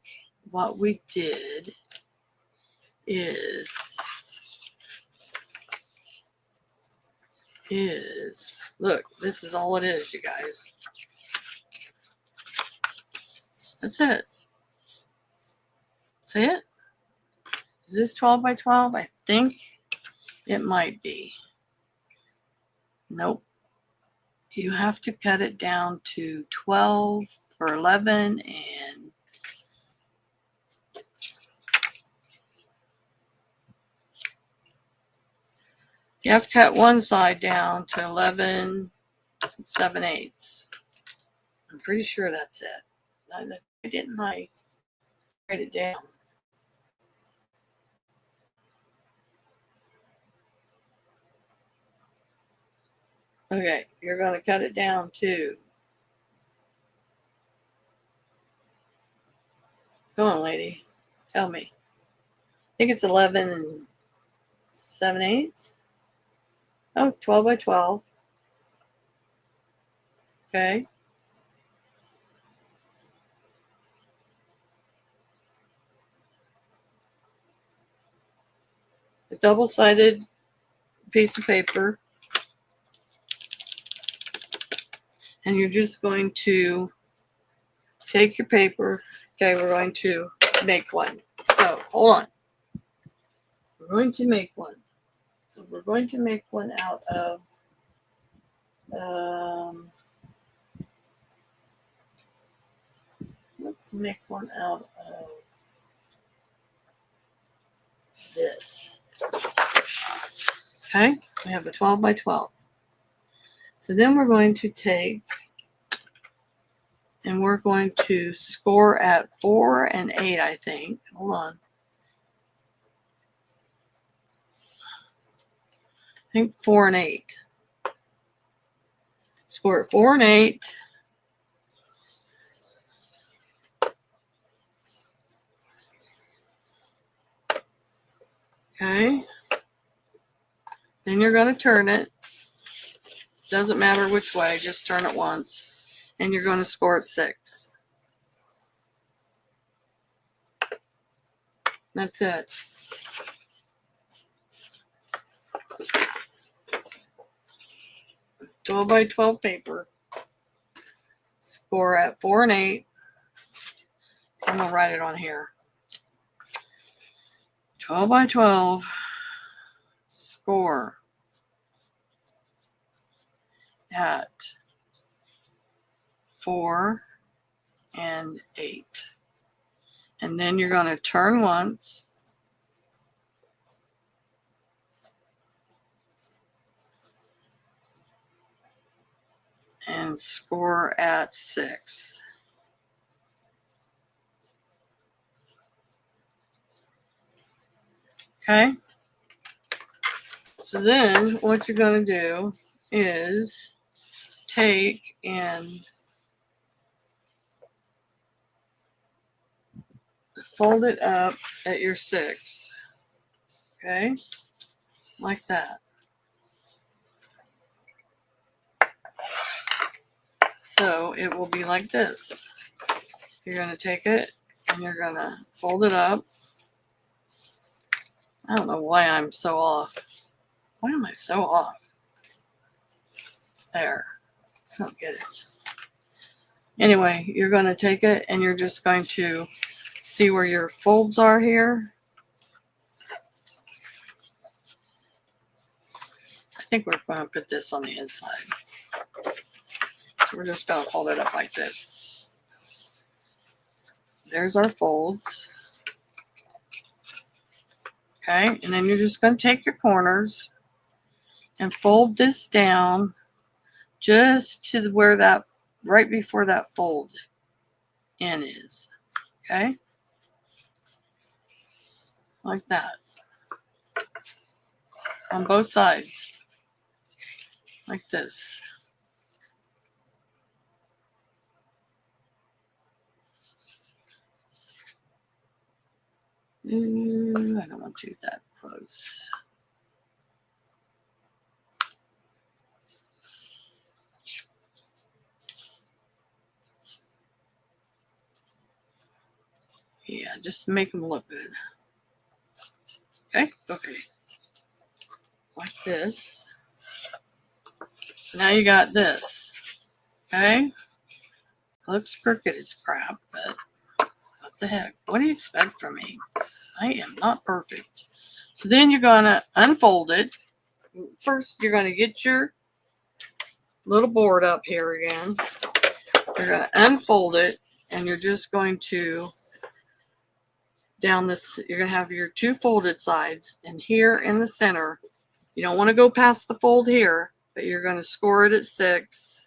what we did is look, this is all it is, you guys. That's it. See it? Is this 12 by 12? I think it might be. Nope. You have to cut it down to 12 or 11 and you have to cut one side down to 11 and 7/8. I'm pretty sure that's it. I didn't write it down. Okay, you're going to cut it down to. Go on, lady. Tell me. I think it's 11 and 7/8. Oh, 12 by 12. Okay. A double-sided piece of paper. And you're just going to take your paper. Okay, we're going to make one. So, hold on. We're going to make one. So, we're going to make one out of let's make one out of this. Okay, we have a 12 by 12. So then we're going to take and we're going to score at 4 and 8, I think. Hold on. I think 4 and 8. Score at 4 and 8. Okay. Then you're going to turn it. Doesn't matter which way, just turn it once. And you're going to score at 6. That's it. Twelve by 12 paper. Score at 4 and 8. So I'm going to write it on here. 12 by 12. Score at 4 and 8. And then you're going to turn once. And score at 6. Okay. So then what you're going to do is take and fold it up at your 6. Okay. Like that. So it will be like this. You're going to take it and you're going to fold it up. I don't know why I'm so off. Why am I so off? There. I don't get it. Anyway, you're going to take it and you're just going to see where your folds are here. I think we're going to put this on the inside. So we're just going to fold it up like this. There's our folds. Okay, and then you're just going to take your corners and fold this down just to where that, right before that fold in is. Okay, like that. On both sides, like this. Ooh, I don't want you that close. Yeah, just make them look good. Okay, okay. Like this. So now you got this. Okay? Looks crooked as crap, but what the heck? What do you expect from me? I am not perfect. So then you're going to unfold it. First, you're going to get your little board up here again. You're going to unfold it, and you're just going to down this, you're going to have your two folded sides, and here in the center, you don't want to go past the fold here, but you're going to score it at 6.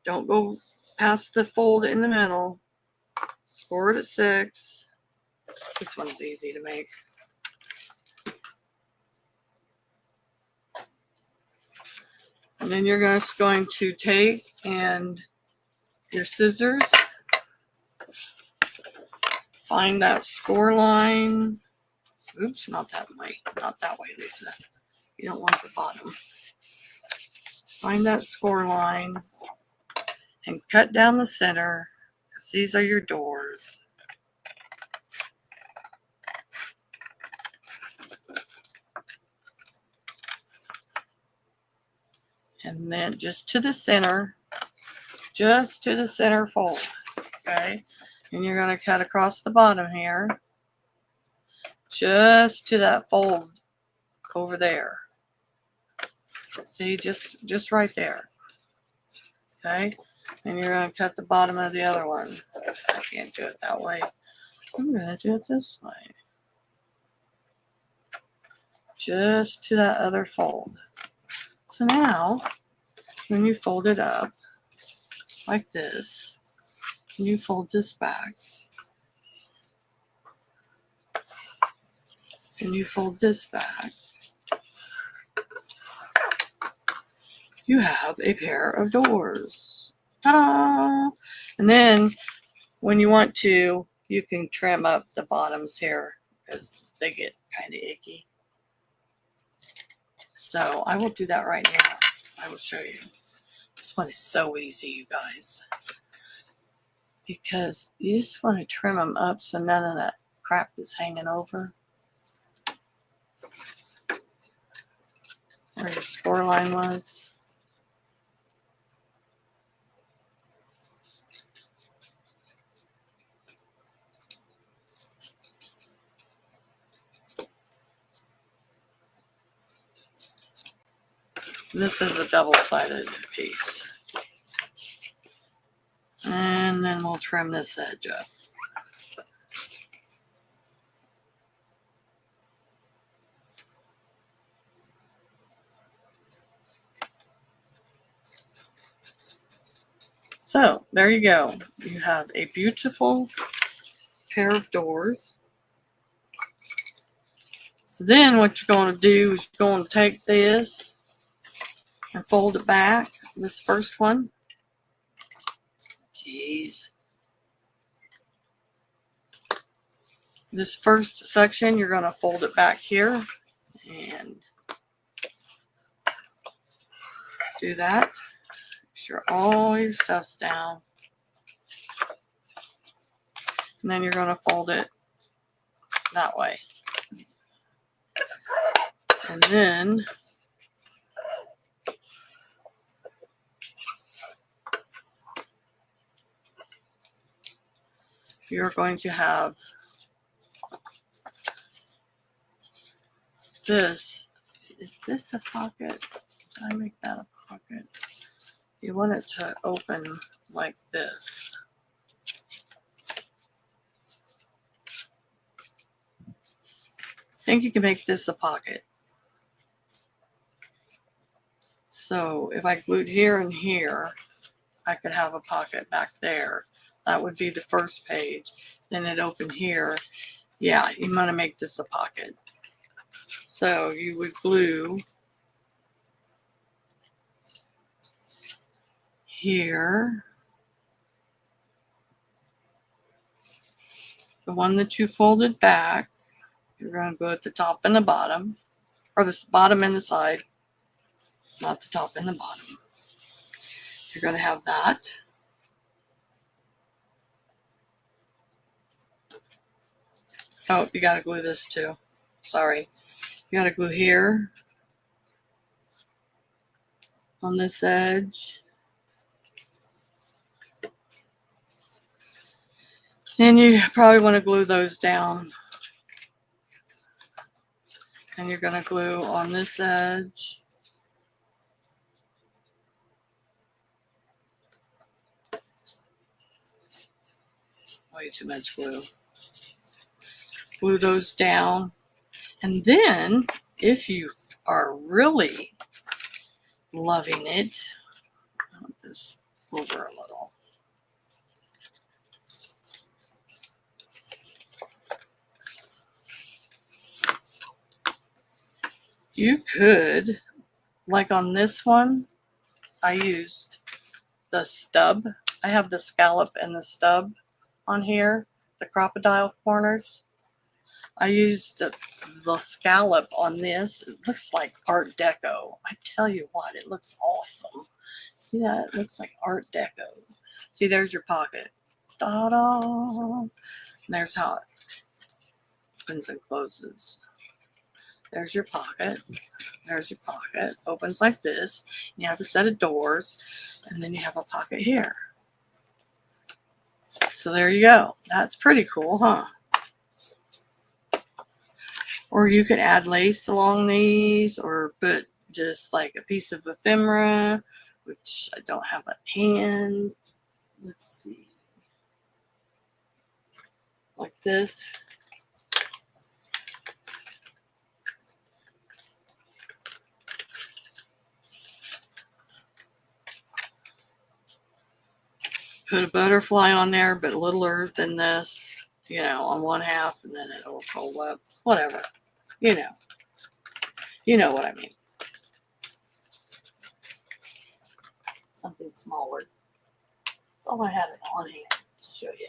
Don't go past the fold in the middle. Score it at 6. This one's easy to make. And then you're just going to take and your scissors, find that score line. Oops, not that way. Not that way, Lisa. You don't want the bottom. Find that score line and cut down the center, because these are your doors. And then just to the center fold, okay? And you're going to cut across the bottom here, just to that fold over there. See, just right there, okay? And you're going to cut the bottom of the other one. I can't do it that way, so I'm going to do it this way. Just to that other fold. So now, when you fold it up like this, and you fold this back, and you fold this back, you have a pair of doors. Ta-da! And then when you want to, you can trim up the bottoms here because they get kind of icky. So I will do that right now. I will show you. This one is so easy, you guys. Because you just want to trim them up so none of that crap is hanging over. Where your score line was. This is a double-sided piece. And then we'll trim this edge up. So there you go. You have a beautiful pair of doors. So then what you're going to do is you're going to take this and fold it back. This first one. Jeez. This first section, you're going to fold it back here and do that. Make sure all your stuff's down. And then you're going to fold it that way. And then you're going to have this. Is this a pocket? Did I make that a pocket? You want it to open like this. I think you can make this a pocket. So if I glued here and here, I could have a pocket back there. That would be the first page. Then it opened here. Yeah, you want to make this a pocket. So you would glue here the one that you folded back, you're going to go at the top and the bottom, or the bottom and the side, not the top and the bottom. You're going to have that. Oh, you got to glue this too. Sorry. You got to glue here on this edge. And you probably want to glue those down. And you're going to glue on this edge. Way too much glue. Glue those down. And then, if you are really loving it, I'll put this over a little. You could, like on this one, I used the stub. I have the scallop and the stub on here, the crocodile corners. I used the scallop on this. It looks like Art Deco. I tell you what, it looks awesome. See that? It looks like Art Deco. See, there's your pocket. Ta-da! And there's how it opens and closes. There's your pocket. There's your pocket. Opens like this. You have a set of doors, and then you have a pocket here. So there you go. That's pretty cool, huh? Or you could add lace along these, or put just like a piece of ephemera, which I don't have at hand. Let's see. Like this. Put a butterfly on there, but littler than this, you know, on one half, and then it'll fold up. Whatever. You know. You know what I mean. Something smaller. That's all I had it on hand to show you.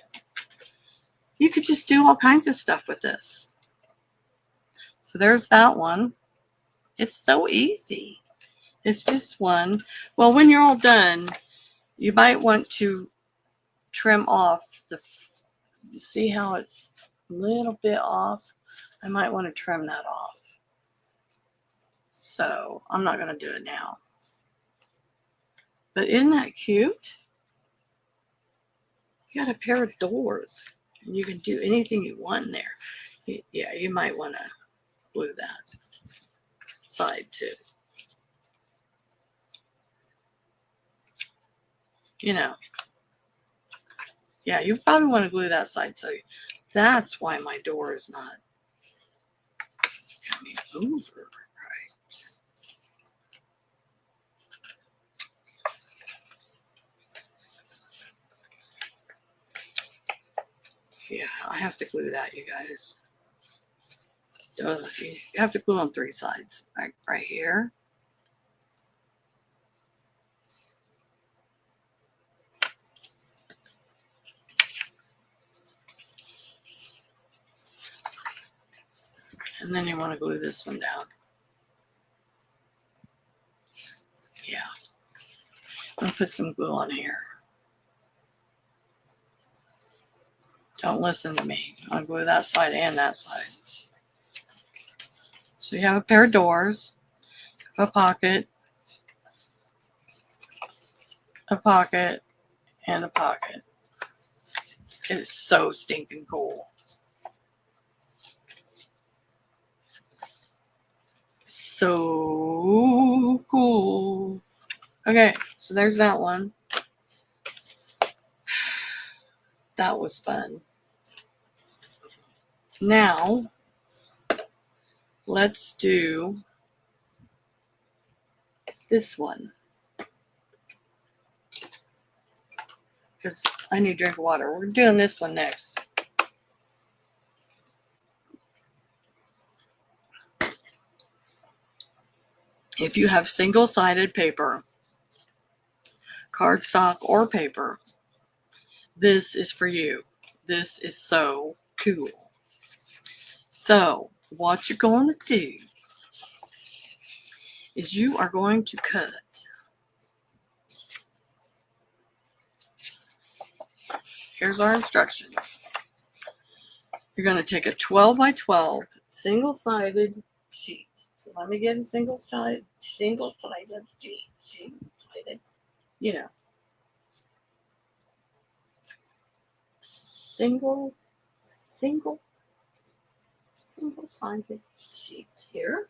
You could just do all kinds of stuff with this. So there's that one. It's so easy. It's just one. Well, when you're all done, you might want to trim off the, you see how it's a little bit off? I might want to trim that off. So I'm not going to do it now. But isn't that cute? You got a pair of doors, and you can do anything you want in there. Yeah, you might want to glue that side too. You know. Yeah, you probably want to glue that side. So that's why my door is not coming over right. Yeah, I have to glue that, you guys. Duh, you have to glue on three sides. Right here. And then you want to glue this one down. Yeah. I'm going to put some glue on here. Don't listen to me. I'll glue that side and that side. So you have a pair of doors, a pocket, and a pocket. It's so stinking cool. So cool. Okay, so there's that one. That was fun. Now, let's do this one. Because I need a drink of water. We're doing this one next. If you have single-sided paper, cardstock or paper, this is for you. This is so cool. So what you're going to do is you are going to cut here's our instructions. You're going to take a 12 by 12 single-sided sheet. So let me get a single-sided sheet. Single-sided, you know, single-sided sheet here.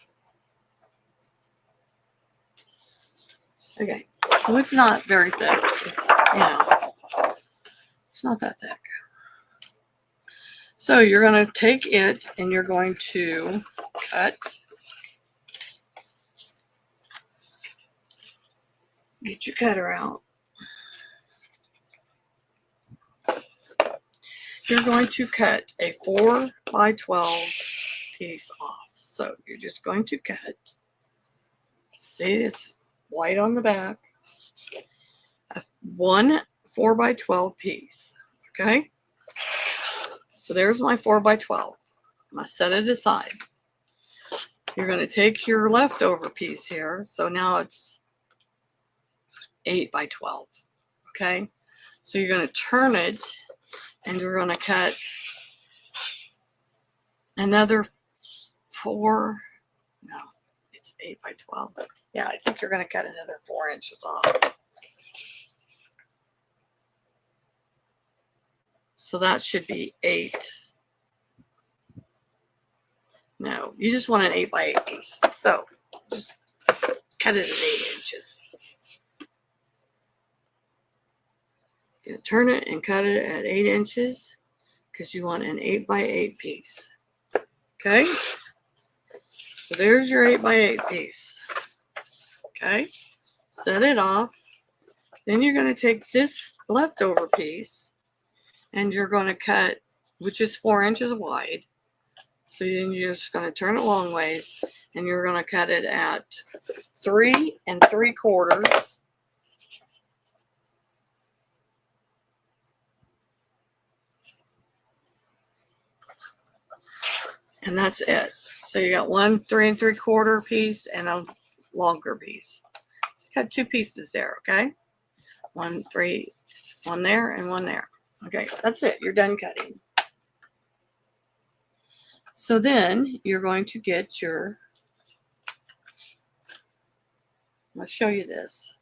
Okay, so it's not very thick. It's, you know, it's not that thick. So you're going to take it and you're going to cut. Get your cutter out. You're going to cut a 4 by 12 piece off. So you're just going to cut. See, it's white on the back. One 4 by 12 piece. Okay? So there's my 4 by 12. I'm going to set it aside. You're going to take your leftover piece here. So now it's 8 by 12. Okay? So you're going to turn it and you're going to cut another 4. No, it's 8 by 12. Yeah, I think you're going to cut another 4 inches off. So that should be 8. No, you just want an 8 by 8 piece. So just cut it at 8 inches. You're going to turn it and cut it at 8 inches because you want an 8 by 8 piece. Okay? So there's your 8 by 8 piece. Okay? Set it off. Then you're going to take this leftover piece and you're going to cut, which is 4 inches wide. So then you're just going to turn it long ways and you're going to cut it at 3 3/4. And that's it. So you got one 3 3/4 piece and a longer piece. So you got 2 pieces there, okay? 1 there and 1 there. Okay, that's it. You're done cutting. So then you're going to get your, let's show you this.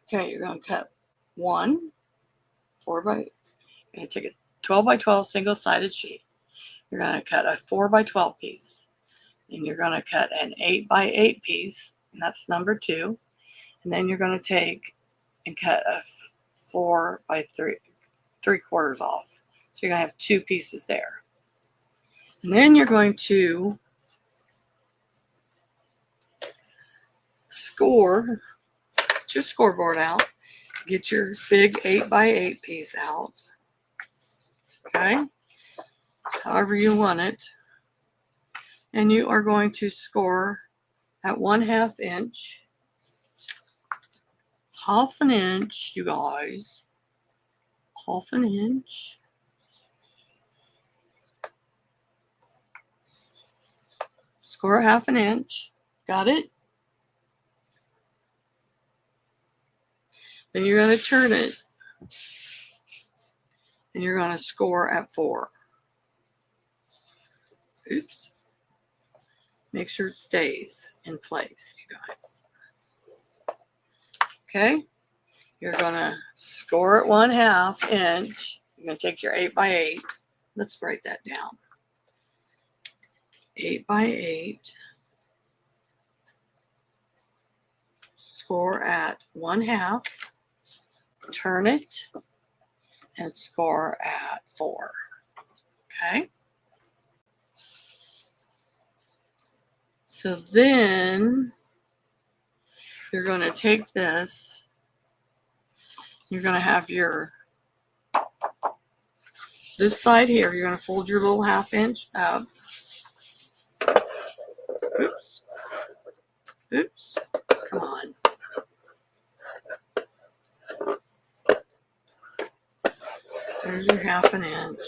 Okay, you're going to cut 1 4 by, you're going to take a 12 by 12 single-sided sheet. You're going to cut a 4 by 12 piece. And you're going to cut an 8 by 8 piece, and that's number 2. And then you're going to take and cut a 4 by 3/4 off. So you're going to have 2 pieces there. And then you're going to score, get your scoreboard out, get your big 8 by 8 piece out. Okay? However you want it. And you are going to score at 1/2 inch. Half an inch, you guys. Half an inch. Score a 1/2 inch. Got it? Then you're going to turn it. And you're going to score at 4. Oops. Make sure it stays in place, you guys. Okay? You're going to score at 1/2 inch. You're going to take your 8 by 8. Let's write that down. 8 by 8. Score at 1/2. Turn it. And score at 4. Okay? So then you're going to take this. You're going to have your, this side here, you're going to fold your little 1/2 inch up. Oops. Oops. Come on. There's your 1/2 inch,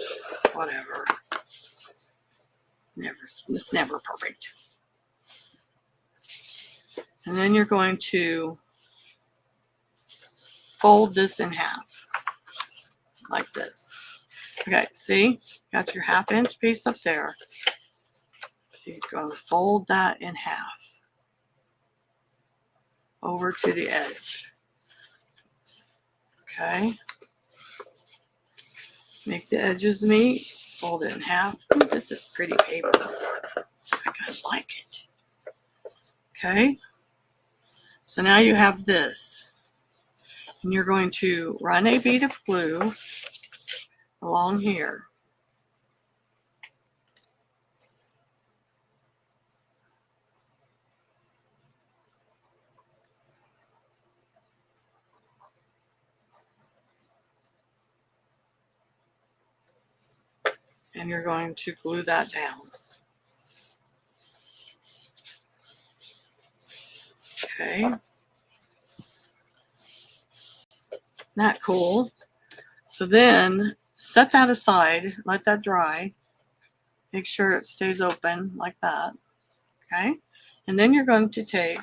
whatever. It's never perfect. And then you're going to fold this in half, like this. Okay, see? Got your 1/2 inch piece up there. You're going to fold that in half over to the edge. Okay. Make the edges meet. Fold it in half. Ooh, this is pretty paper. I kind of like it. Okay. So now you have this. And you're going to run a bead of glue along here. And you're going to glue that down. Okay. Isn't that cool? So then set that aside, let that dry. Make sure it stays open like that. Okay. And then you're going to take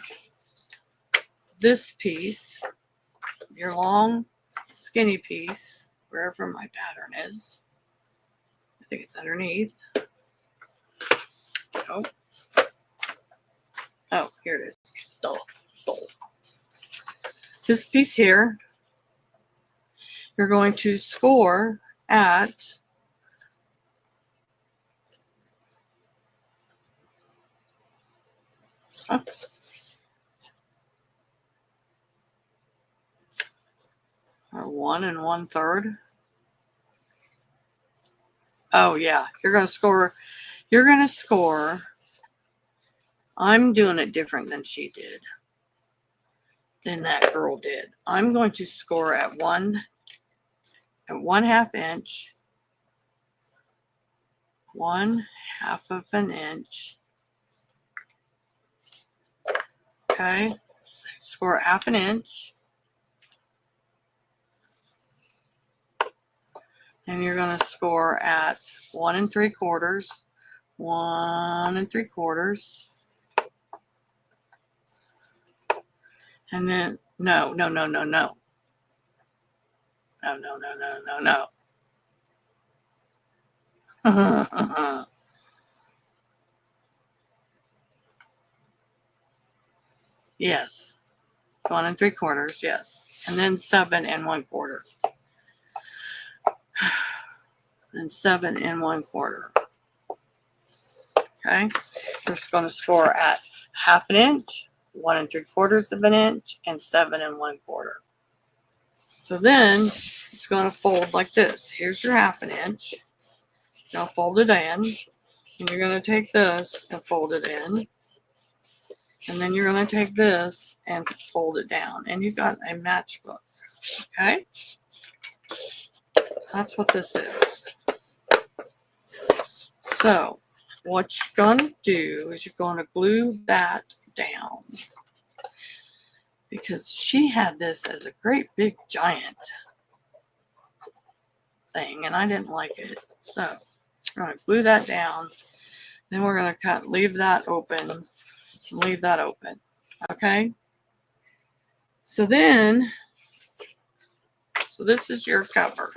this piece, your long skinny piece, wherever my pattern is. I think it's underneath. Oh, here it is. This piece here, you're going to score at or 1 1/3. Oh yeah, you're going to score. I'm doing it different than she did, than that girl did. I'm going to score at 1/2 inch, 1/2 inch. Okay, score 1/2 inch. And you're going to score at 1 3/4, 1 3/4. And then, no. Yes. 1 3/4, yes. And then 7 1/4. And 7 1/4. Okay. We're just going to score at 1/2 inch, 1 3/4 inch, and 7 1/4. So then it's going to fold like this. Here's your 1/2 inch. Now fold it in. And you're going to take this and fold it in. And then you're going to take this and fold it down. And you've got a matchbook. Okay? That's what this is. So what you're going to do is you're going to glue that down. Because she had this as a great big giant thing. And I didn't like it. So we're going to glue that down. Then we're going to leave that open. Leave that open. Okay? So this is your cover.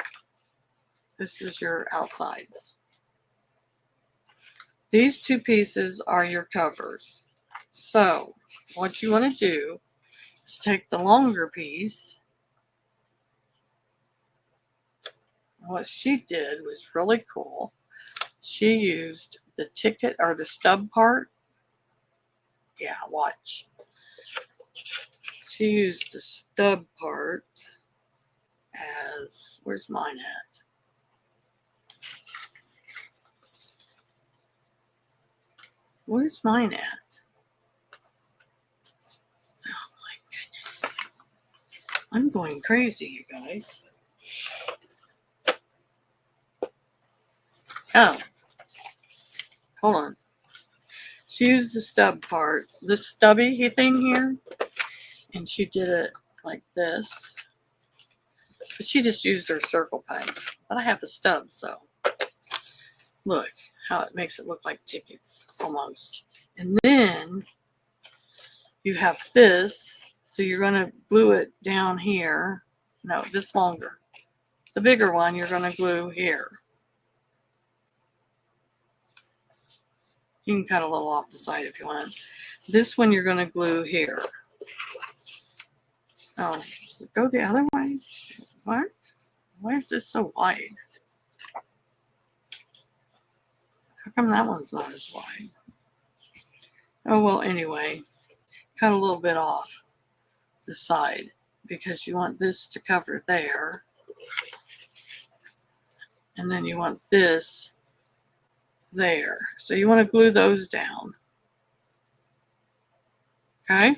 This is your outsides. These two pieces are your covers. So what you want to do is take the longer piece. What she did was really cool. She used the ticket or the stub part. Yeah, watch. She used the stub part as, where's mine at? Where's mine at? Oh my goodness. I'm going crazy, you guys. Oh. Hold on. She used the stub part, the stubby thing here, and she did it like this. But she just used her circle punch. But I have a stub, so look how it makes it look like tickets almost. And then you have this, so you're going to glue it down here. No, this longer. The bigger one you're going to glue here. You can cut a little off the side if you want. This one you're going to glue here. Oh, go the other way. What? Why is this so wide? How come that one's not as wide? Oh, well, anyway, cut a little bit off the side because you want this to cover there. And then you want this there. So you want to glue those down. Okay?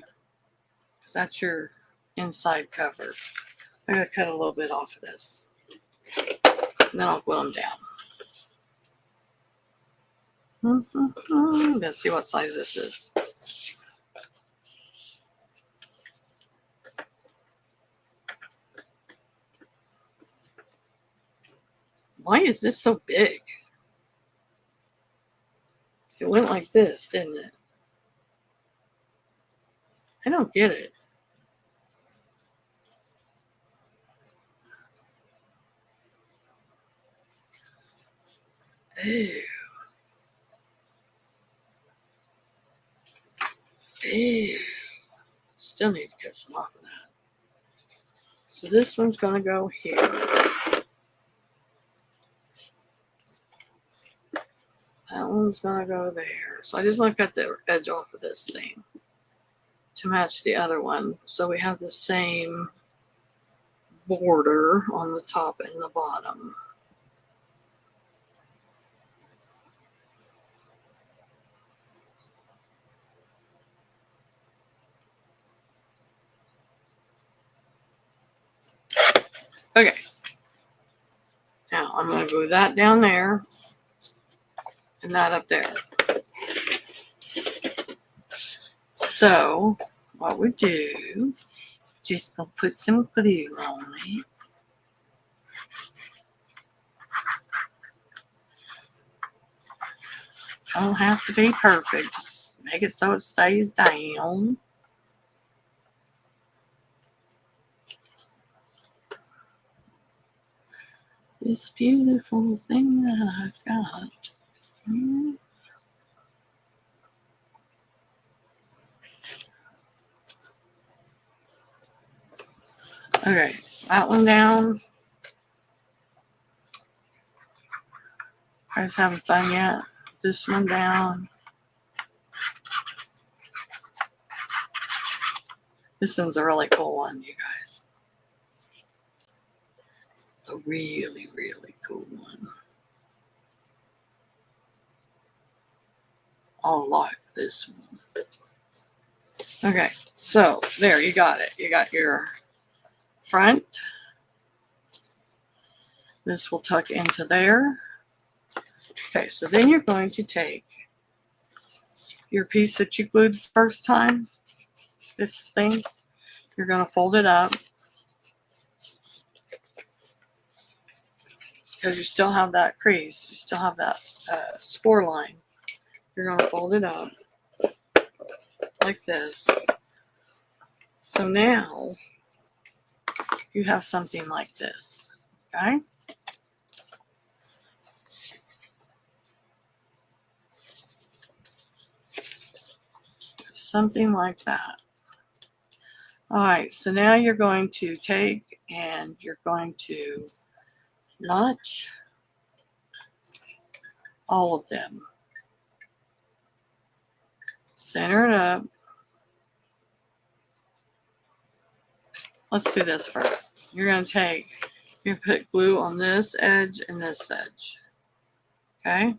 Because that's your inside cover. I'm going to cut a little bit off of this. And then I'll glue them down. Let's see what size this is. Why is this so big? It went like this, didn't it? I don't get it. Ew. Ew. Still need to cut some off of that. So this one's going to go here. That one's going to go there. So I just want to cut the edge off of this thing to match the other one. So we have the same border on the top and the bottom. Okay. Now I'm going to glue that down there and that up there. So what we do is just going to put some glue on it. Don't have to be perfect. Just make it so it stays down. This beautiful thing that I've got. Okay, that one down. You guys having fun yet? This one down. This one's a really cool one, you guys. It's a really, really cool one. I'll like this one. Okay, so there, you got it. You got your front. This will tuck into there. Okay, so then you're going to take your piece that you glued the first time, this thing, you're going to fold it up because you still have that crease, you still have that score line. You're going to fold it up like this. So now you have something like this, okay? Something like that. All right, so now you're going to take and you're going to notch all of them. Center it up. Let's do this first. You're going to put glue on this edge and this edge. Okay?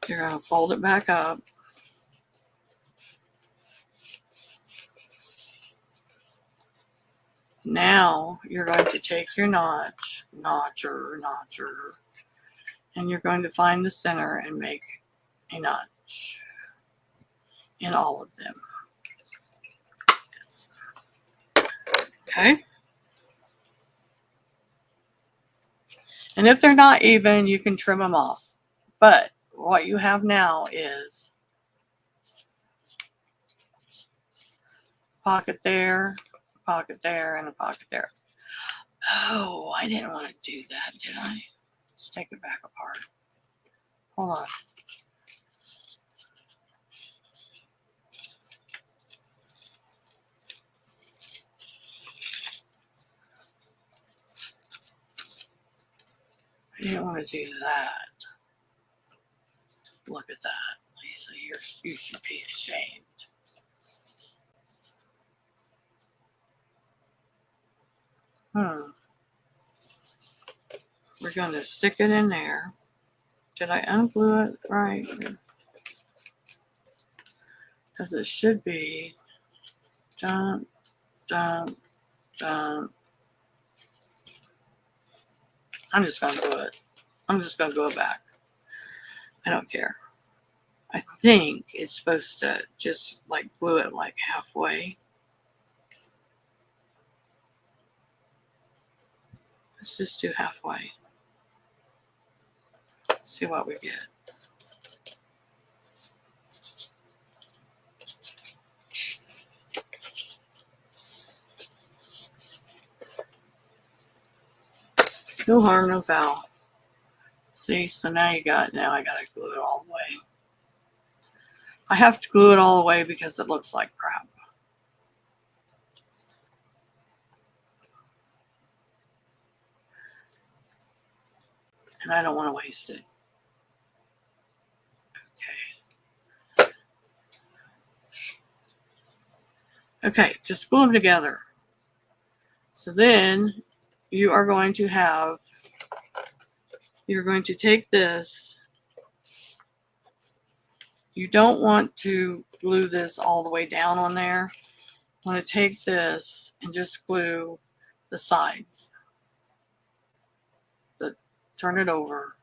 You're going to fold it back up. Now you're going to take your notcher, and you're going to find the center and a notch in all of them. Okay. And if they're not even, you can trim them off. But what you have now is a pocket there, and a pocket there. Oh, I didn't want to do that, did I? Let's take it back apart. Hold on. I didn't want to do that. Look at that, Lisa. You should be ashamed. We're going to stick it in there. Did I unglue it right? Because it should be dun, dun, dun. I'm just going to do it. I'm just going to go back. I don't care. I think it's supposed to just like glue it like halfway. Let's just do halfway. See what we get. No harm, no foul. See, so now I gotta glue it all the way. I have to glue it all the way because it looks like crap. And I don't want to waste it. Okay, just glue them together. So then you're going to take this. You don't want to glue this all the way down on there. You want to take this and just glue the sides. Turn it over.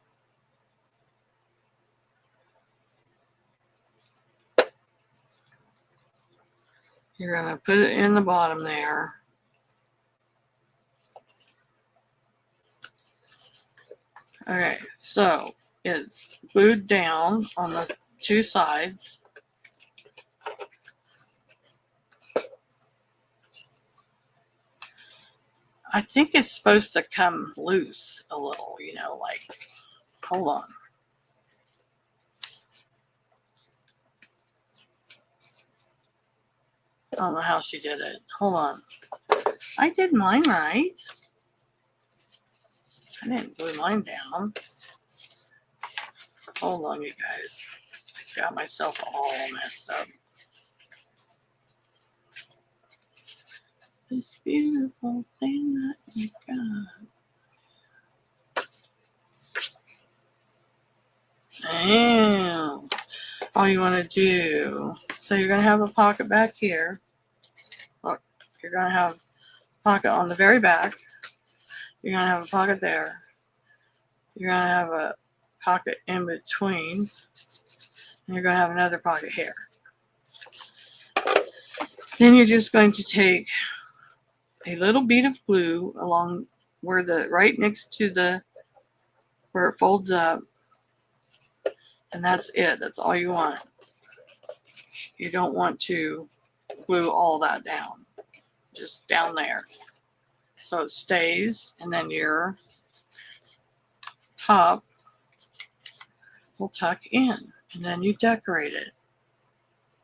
You're going to put it in the bottom there. Okay, so it's glued down on the two sides. I think it's supposed to come loose a little, like, hold on. I don't know how she did it. Hold on. I did mine right. I didn't glue mine down. Hold on, you guys. I got myself all messed up. This beautiful thing that you've got. Damn. All you want to do. So you're going to have a pocket back here. Look, you're going to have a pocket on the very back. You're going to have a pocket there. You're going to have a pocket in between. And you're going to have another pocket here. Then you're just going to take a little bead of glue along where right next to where it folds up. And that's it. That's all you want. You don't want to glue all that down. Just down there. So it stays, and then your top will tuck in. And then you decorate it.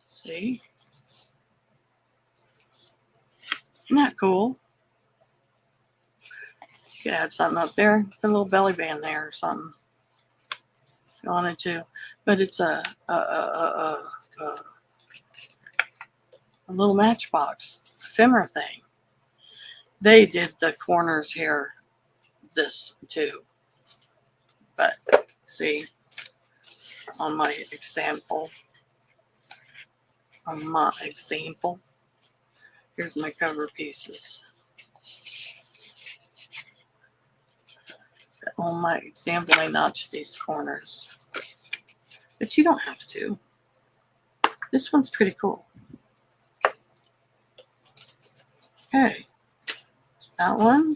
See? Isn't that cool? You could add something up there. Put a little belly band there or something. If you wanted to. But it's a little matchbox ephemera thing. They did the corners here this too. But see, on my example, here's my cover pieces. On my example, I notched these corners. but you don't have to. This one's pretty cool. Okay, it's that one.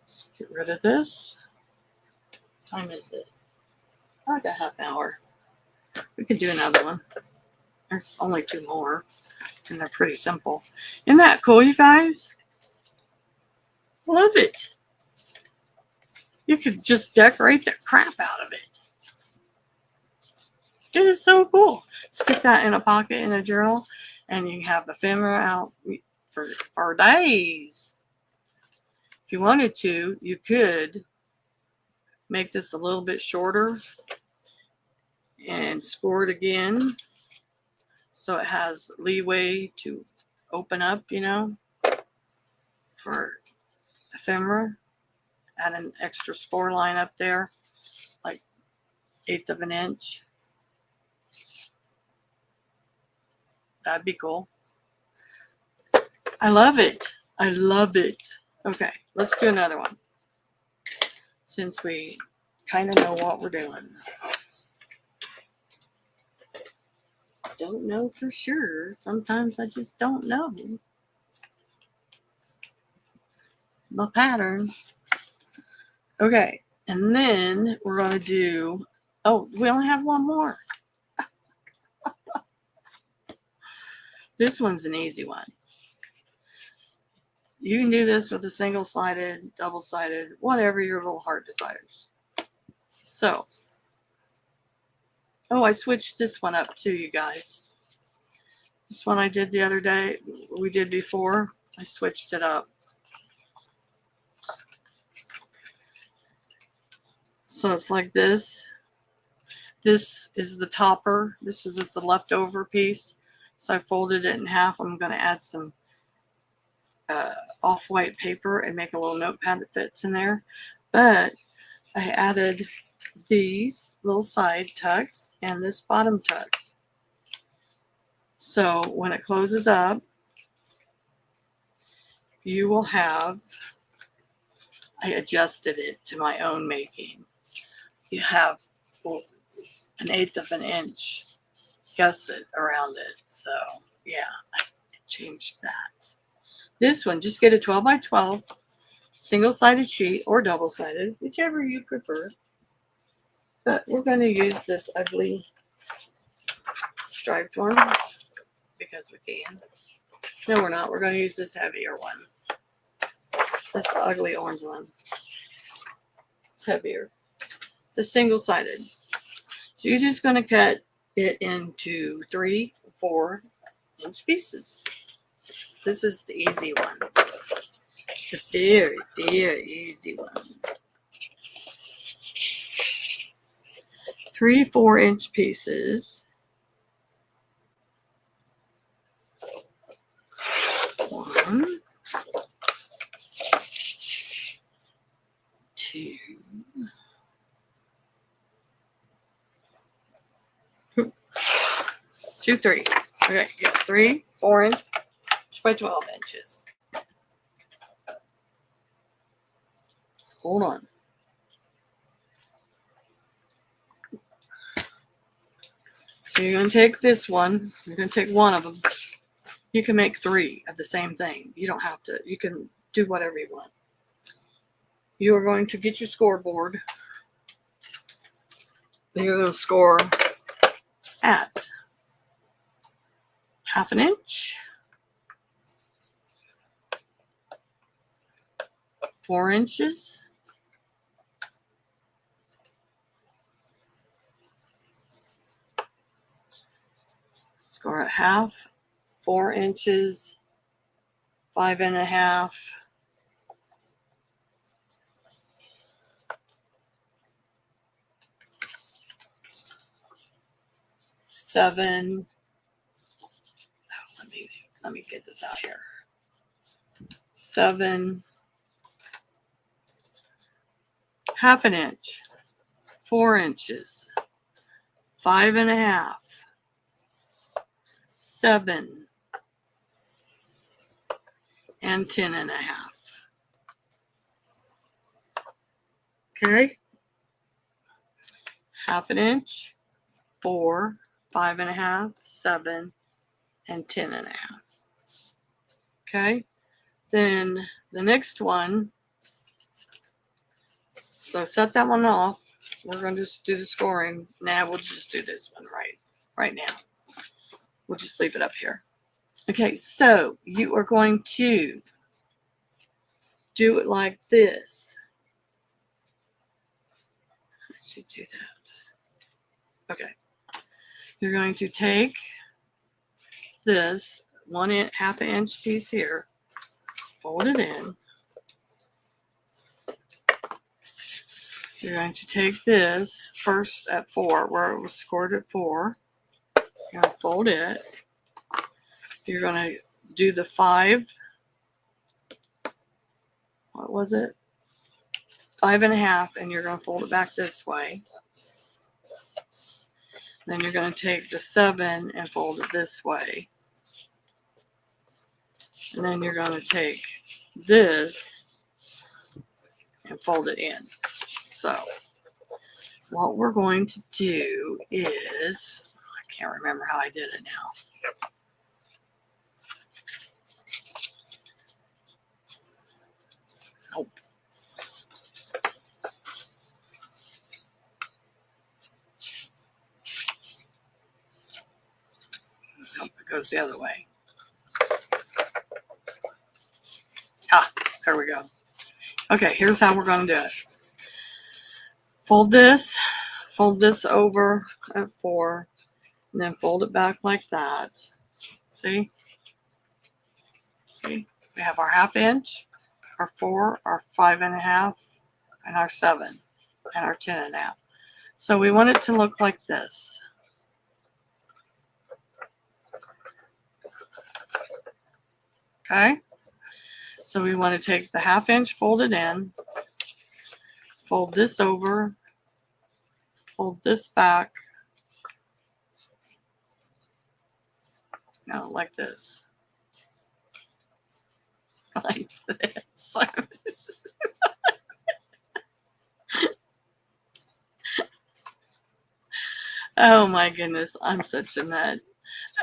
Let's get rid of this. What time is it? Like a half hour. We could do another one. There's only 2 more, and they're pretty simple. Isn't that cool, you guys? Love it. You could just decorate the crap out of it. It is so cool. Stick that in a pocket in a journal, and you can have ephemera out for days. If you wanted to, you could make this a little bit shorter and score it again so it has leeway to open up, for ephemera. Add an extra score line up there, like 1/8 of an inch. That'd be cool. I love it. I love it. Okay, let's do another one, since we kind of know what we're doing. Don't know for sure. Sometimes I just don't know the pattern. Okay, and then we're going to do, oh, we only have one more. This one's an easy one. You can do this with a single-sided, double-sided, whatever your little heart desires. So, oh, I switched this one up too, you guys. This one I did the other day, we did before. I switched it up. So it's like this. This is the topper. This is the leftover piece. So I folded it in half. I'm going to add some off-white paper and make a little notepad that fits in there. But I added these little side tucks and this bottom tuck. So when it closes up, you will have, I adjusted it to my own making. You have 1/8 of an inch gusset around it. So yeah, I changed that. This one, just get a 12 by 12 single-sided sheet or double-sided, whichever you prefer. But we're going to use this ugly striped one because we can. No, we're not. We're going to use this heavier one. This ugly orange one. It's heavier. It's a single-sided. So you're just going to cut it into 3 4-inch pieces. This is the easy one. The very, very easy one. 3 4-inch pieces. 1, 2, 2, 3. Okay, yeah, 3 4-inch by 12 inches. Hold on. So you're going to take this one. You're going to take one of them. You can make 3 of the same thing. You don't have to. You can do whatever you want. You are going to get your scoreboard. You're going to score at 1/2 inch, 4 inches, score at 1/2, 4 inches, 5 1/2, 7. Let me get this out here. 7, 1/2 inch, 4 inches, 5 1/2, 7, and 10 1/2. Okay. 1/2 inch, 4, 5.5, 7, and 10.5. Okay, then the next one, so set that one off. We're going to just do the scoring. Now we'll just do this one right now. We'll just leave it up here. Okay, so you are going to do it like this. Let's do that. Okay. You're going to take this 1.5 inch piece here, fold it in. You're going to take this first at 4, where it was scored at 4. You're going to fold it. You're going to do the 5. What was it? 5.5, and you're going to fold it back this way. Then you're going to take the 7 and fold it this way. And then you're going to take this and fold it in. So what we're going to do is, I can't remember how I did it now. Nope. Nope, it goes the other way. Ah, there we go. Okay, here's how we're going to do it. Fold this over at 4, and then fold it back like that. See? See? We have our 1/2 inch, our 4, our 5.5, and our 7, and our 10.5. So we want it to look like this. Okay? So we want to take the 1/2 inch, fold it in, fold this over, fold this back. No, like this. Like this. Oh my goodness, I'm such a nut.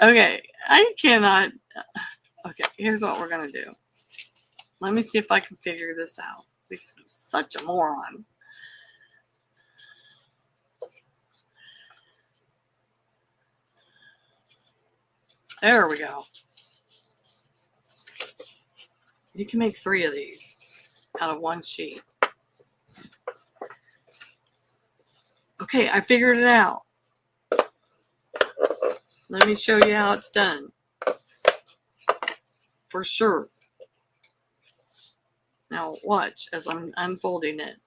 Okay, I cannot. Okay, here's what we're going to do. Let me see if I can figure this out, because I'm such a moron. There we go. You can make 3 of these out of one sheet. Okay, I figured it out. Let me show you how it's done. For sure. Now watch as I'm unfolding it.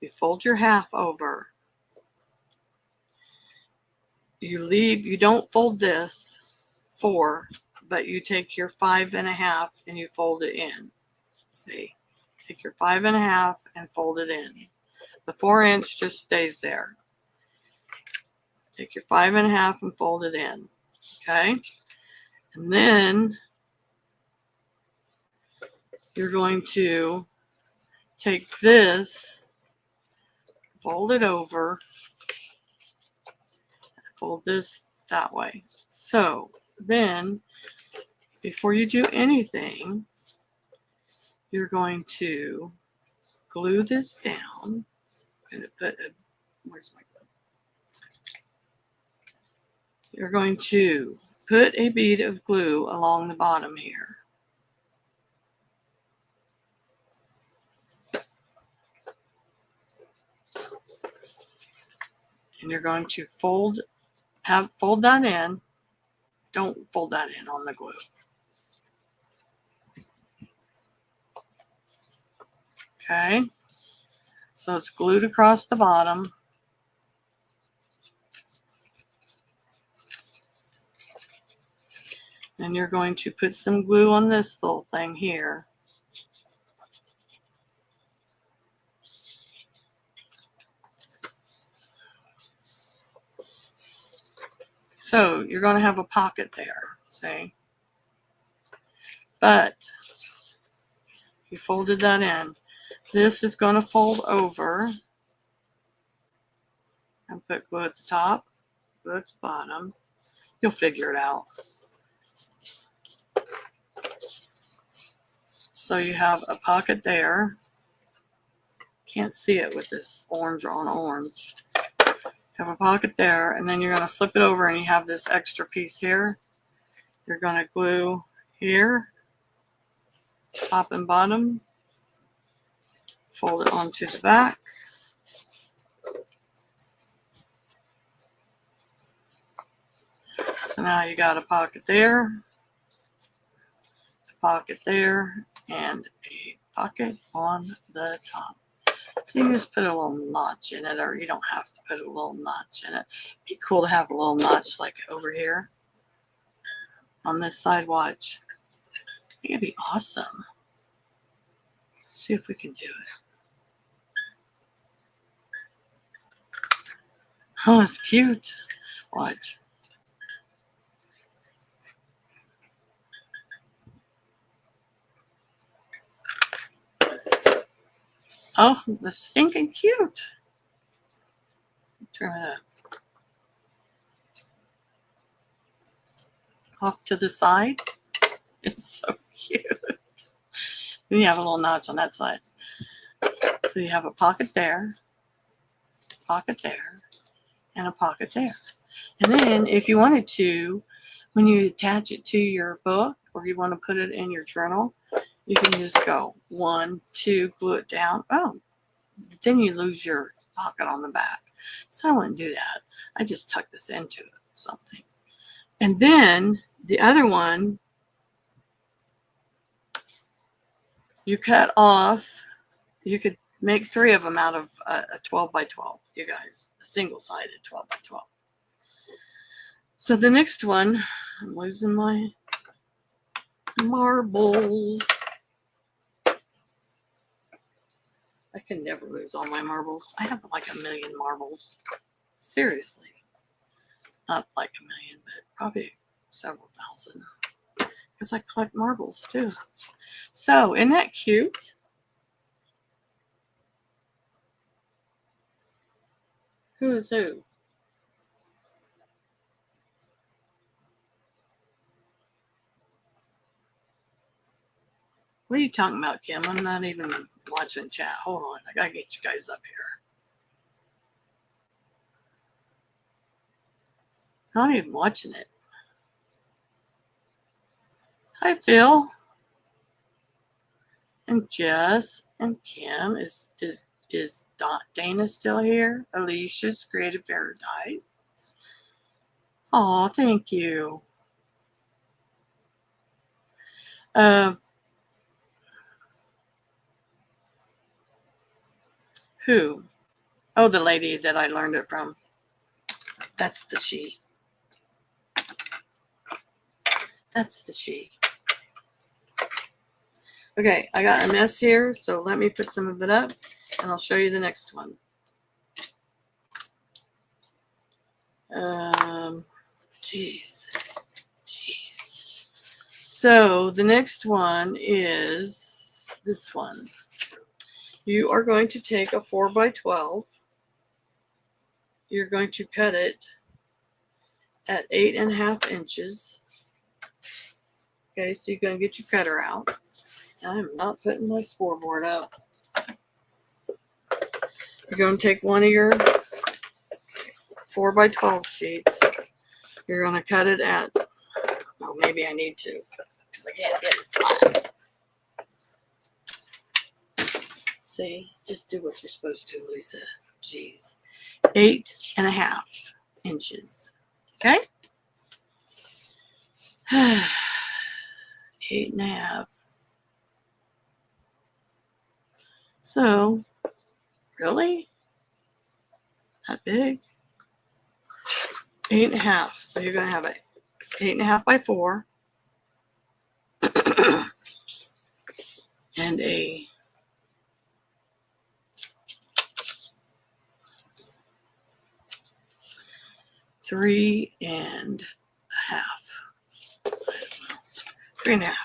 You fold your 1/2 over. You don't fold this 4, but you take your 5.5 and you fold it in. See? Take your 5.5 and fold it in. The 4 inch just stays there. Take your 5.5 and fold it in. Okay? And then you're going to take this, fold it over, fold this that way. So then, before you do anything, you're going to glue this down. I'm going to put a, where's my glue? You're going to put a bead of glue along the bottom here. And you're going to fold that in. Don't fold that in on the glue. Okay, so it's glued across the bottom. And you're going to put some glue on this little thing here. So you're going to have a pocket there, see? But you folded that in. This is going to fold over and put glue at the top, glue at the bottom. You'll figure it out. So you have a pocket there. Can't see it with this orange on orange. You have a pocket there, and then you're going to flip it over and you have this extra piece here. You're going to glue here, top and bottom, fold it onto the back. So now you got a pocket there, a pocket there, and a pocket on the top. So you just put a little notch in it, or you don't have to put a little notch in it. It'd be cool to have a little notch like over here on this side. Watch. I think it'd be awesome. Let's see if we can do it. Oh, it's cute. Watch. Oh, the stinking cute. Turn it up. Off to the side. It's so cute. Then you have a little notch on that side. So you have a pocket there, and a pocket there. And then if you wanted to, when you attach it to your book or you want to put it in your journal, you can just go 1, 2, glue it down. Oh, then you lose your pocket on the back. So I wouldn't do that. I just tuck this into something. And then the other one, you cut off, you could make 3 of them out of a 12 by 12, you guys, a single-sided 12 by 12. So the next one, I'm losing my marbles. I can never lose all my marbles. I have like 1 million marbles. Seriously. Not like 1 million, but probably several thousand. Because I collect marbles too. So, isn't that cute? Who is who? What are you talking about, Kim? I'm not even watching chat. Hold on. I gotta get you guys up here. I'm not even watching it. Hi, Phil. And Jess and Kim. Is Dana still here? Alicia's Creative Paradise. Oh, thank you. Who? Oh, the lady that I learned it from. That's the she. That's the she. Okay, I got a mess here, so let me put some of it up, and I'll show you the next one. Jeez. So the next one is this one. You are going to take a 4 by 12. You're going to cut it at 8.5 inches. Okay, so you're going to get your cutter out. I'm not putting my scoreboard up. You're going to take one of your 4 by 12 sheets. You're going to cut it at, well, maybe I need to, because I can't get it flat. See, just do what you're supposed to, Lisa. Jeez. 8.5 inches. Okay? 8.5. So, really? That big? 8.5. So you're going to have a 8.5 by 4 and a 3.5. 3.5.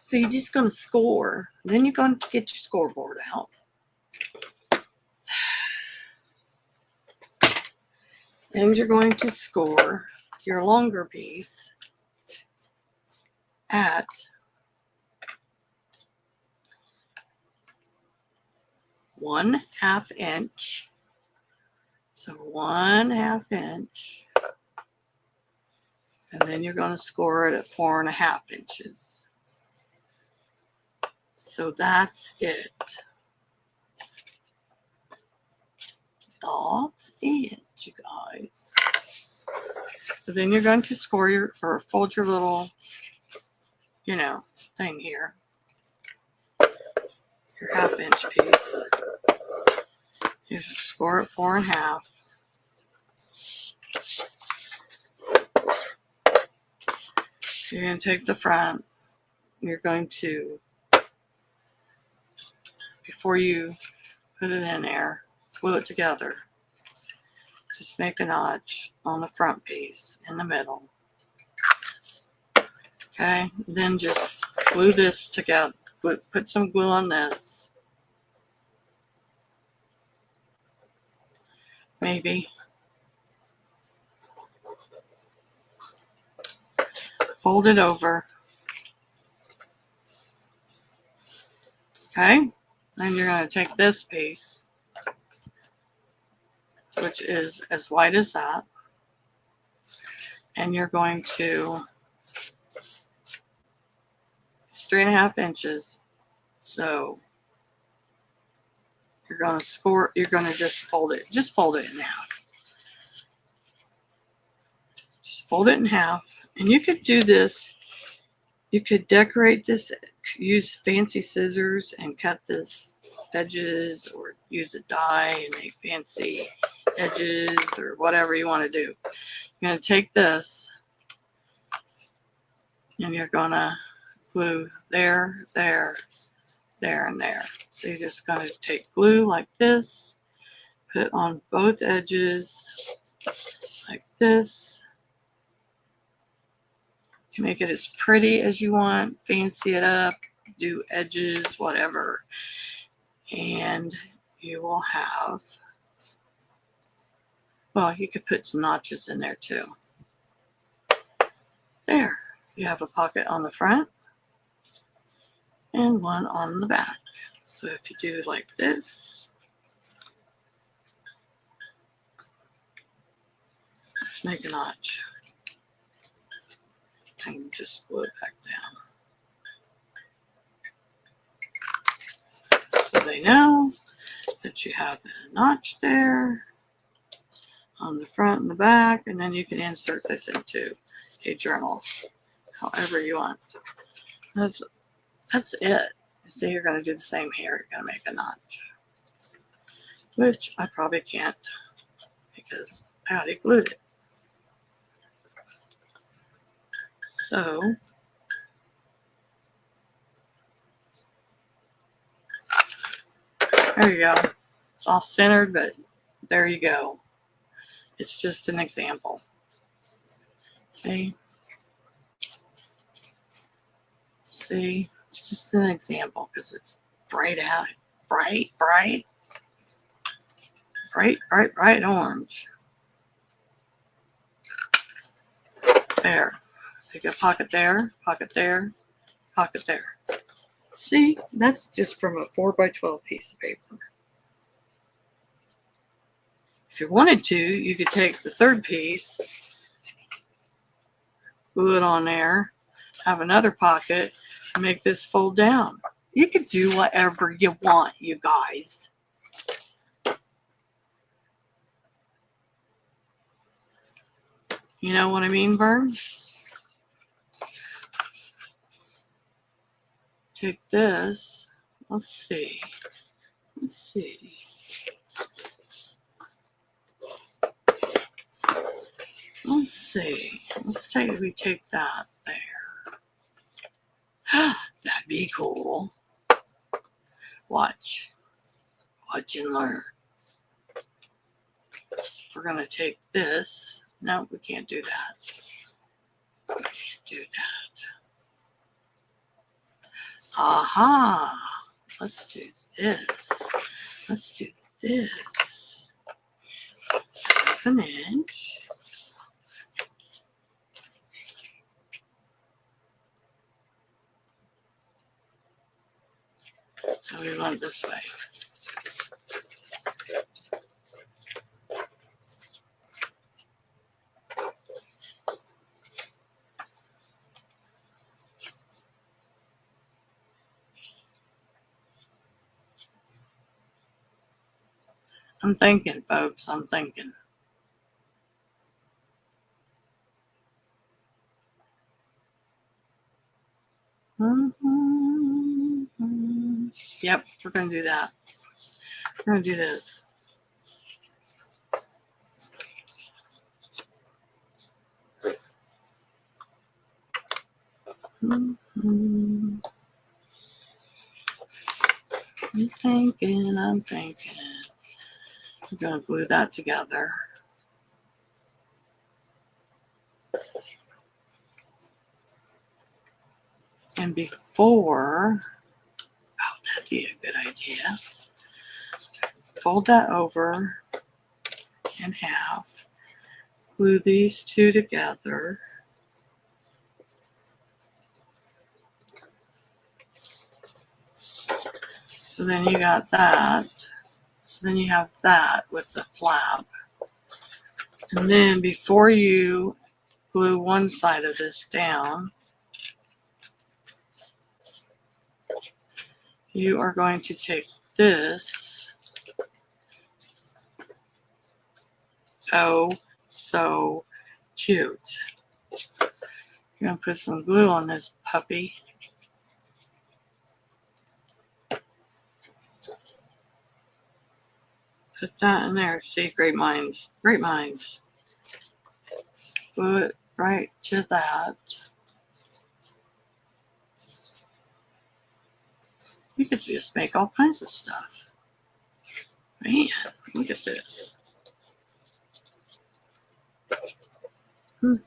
So you're just going to score. Then you're going to get your scoreboard out. And you're going to score your longer piece at 1/2 inch. So 1/2 inch. And then you're going to score it at 4.5 inches. So that's it. That's it, you guys. So then you're going to score your, or fold your little, thing here. Your 1/2 inch piece. You score it 4.5. You're going to take the front. You're going to, before you put it in there, glue it together. Just make a notch on the front piece in the middle. Okay, then just glue this together. Put some glue on this. Maybe. Fold it over. Okay, then you're going to take this piece, which is as wide as that, and you're going to, it's 3.5 inches, so you're going to just fold it in half. Just fold it in half, and you could do this, you could decorate this, use fancy scissors and cut this edges, or use a die and make fancy edges, or whatever you want to do. You're going to take this and you're going to glue there, there, there, and there. So you're just going to take glue like this, put on both edges like this. You can make it as pretty as you want, fancy it up, do edges, whatever. And you will have, well, you could put some notches in there too. There, you have a pocket on the front and one on the back. So if you do like this, let's make a notch. And just glue it back down. So they know that you have a notch there on the front and the back, and then you can insert this into a journal however you want. That's it. See, you're going to do the same here. You're going to make a notch, which I probably can't because I already glued it. So there you go. It's all centered, but there you go. It's just an example. See? See? It's just an example because it's bright out. Bright orange. There. So you got a pocket there, pocket there, pocket there. See? That's just from a 4x12 piece of paper. If you wanted to, you could take the third piece, glue it on there, have another pocket, and make this fold down. You could do whatever you want, you guys. You know what I mean, Vern? Take this. Let's see. Let's see. We take that there. That'd be cool. Watch and learn. We're going to take this. No, we can't do that. We can't do that. Aha. Let's do this. 1/2 inch. we want it this way. I'm thinking, folks. I'm thinking. Yep, we're going to do that. We're going to do this. I'm thinking. We're going to glue that together. And before, that'd be a good idea. Fold that over in half. Glue these two together. So then you got that. So then you have that with the flap. And then before you glue one side of this down, you are going to take this. Oh, so cute. You're going to put some glue on this puppy. Put that in there. See, great minds. Great minds. Put right to that. You could just make all kinds of stuff. Man, look at this. I'm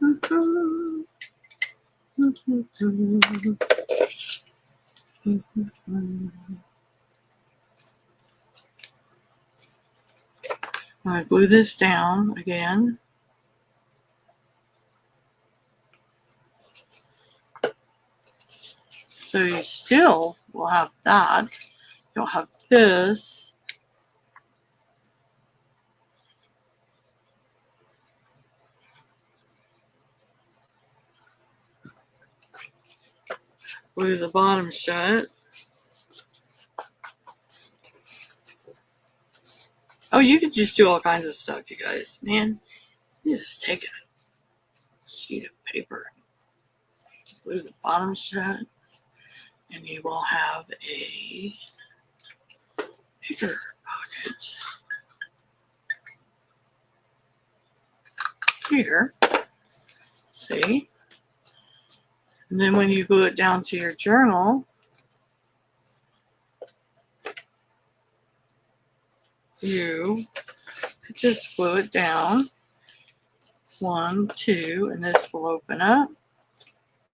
going to glue this down again. So you still will have that. You'll have this. Glue the bottom shut. Oh, you could just do all kinds of stuff, you guys. Man, you just take a sheet of paper, glue the bottom shut, and you will have a bigger pocket here. See? And then when you glue it down to your journal, you could just glue it down. 1, 2, and this will open up.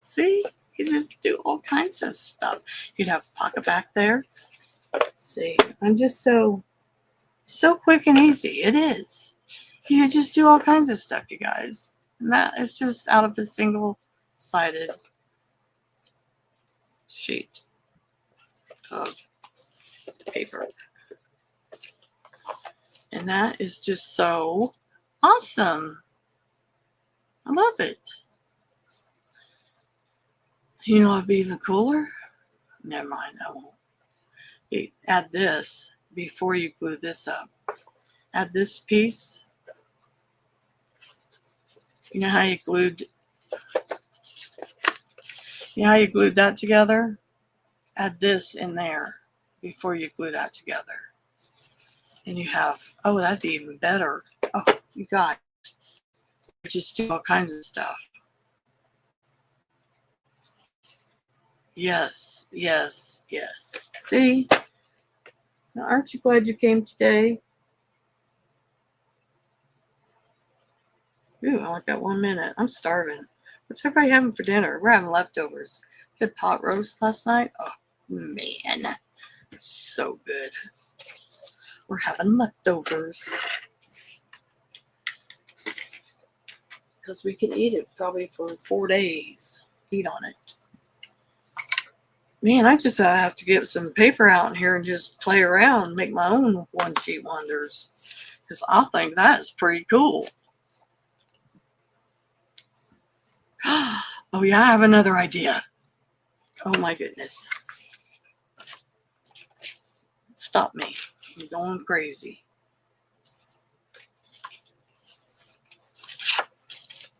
See? You just do all kinds of stuff. You'd have a pocket back there. See? I'm just so quick and easy. It is. You could just do all kinds of stuff, you guys. And that is just out of a single-sided sheet of paper. And that is just so awesome. I love it. You know what'd be even cooler? Never mind, I won't. You add this before you glue this up. Add this piece. You know how you glued that together? Add this in there before you glue that together. And you have, oh, that'd be even better. Oh, you got just do all kinds of stuff. Yes, yes, yes. See? Now, aren't you glad you came today? Ooh, I only got 1 minute. I'm starving. What's everybody having for dinner? We're having leftovers. We had pot roast last night. Oh, man. So good. We're having leftovers. Because we can eat it probably for 4 days. Eat on it. Man, I just have to get some paper out in here and just play around, make my own one-sheet wonders. Because I think that is pretty cool. Oh yeah, I have another idea. Oh my goodness. Stop me. I'm going crazy.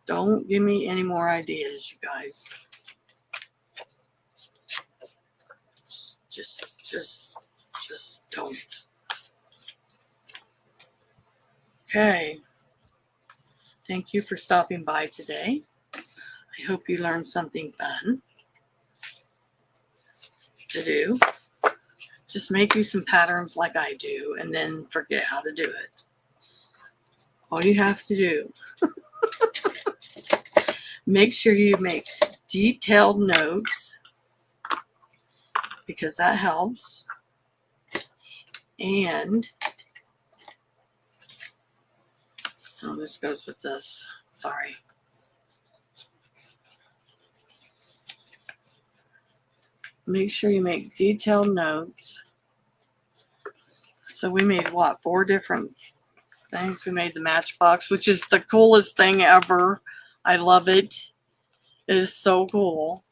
Don't give me any more ideas, you guys. Just don't. Okay. Thank you for stopping by today. I hope you learned something fun to do. Just make you some patterns like I do and then forget how to do it. All you have to do, make sure you make detailed notes because that helps. And oh, this goes with this. Sorry. Make sure you make detailed notes. So we made what? 4 different things. We made the matchbox, which is the coolest thing ever. I love it. It is so cool.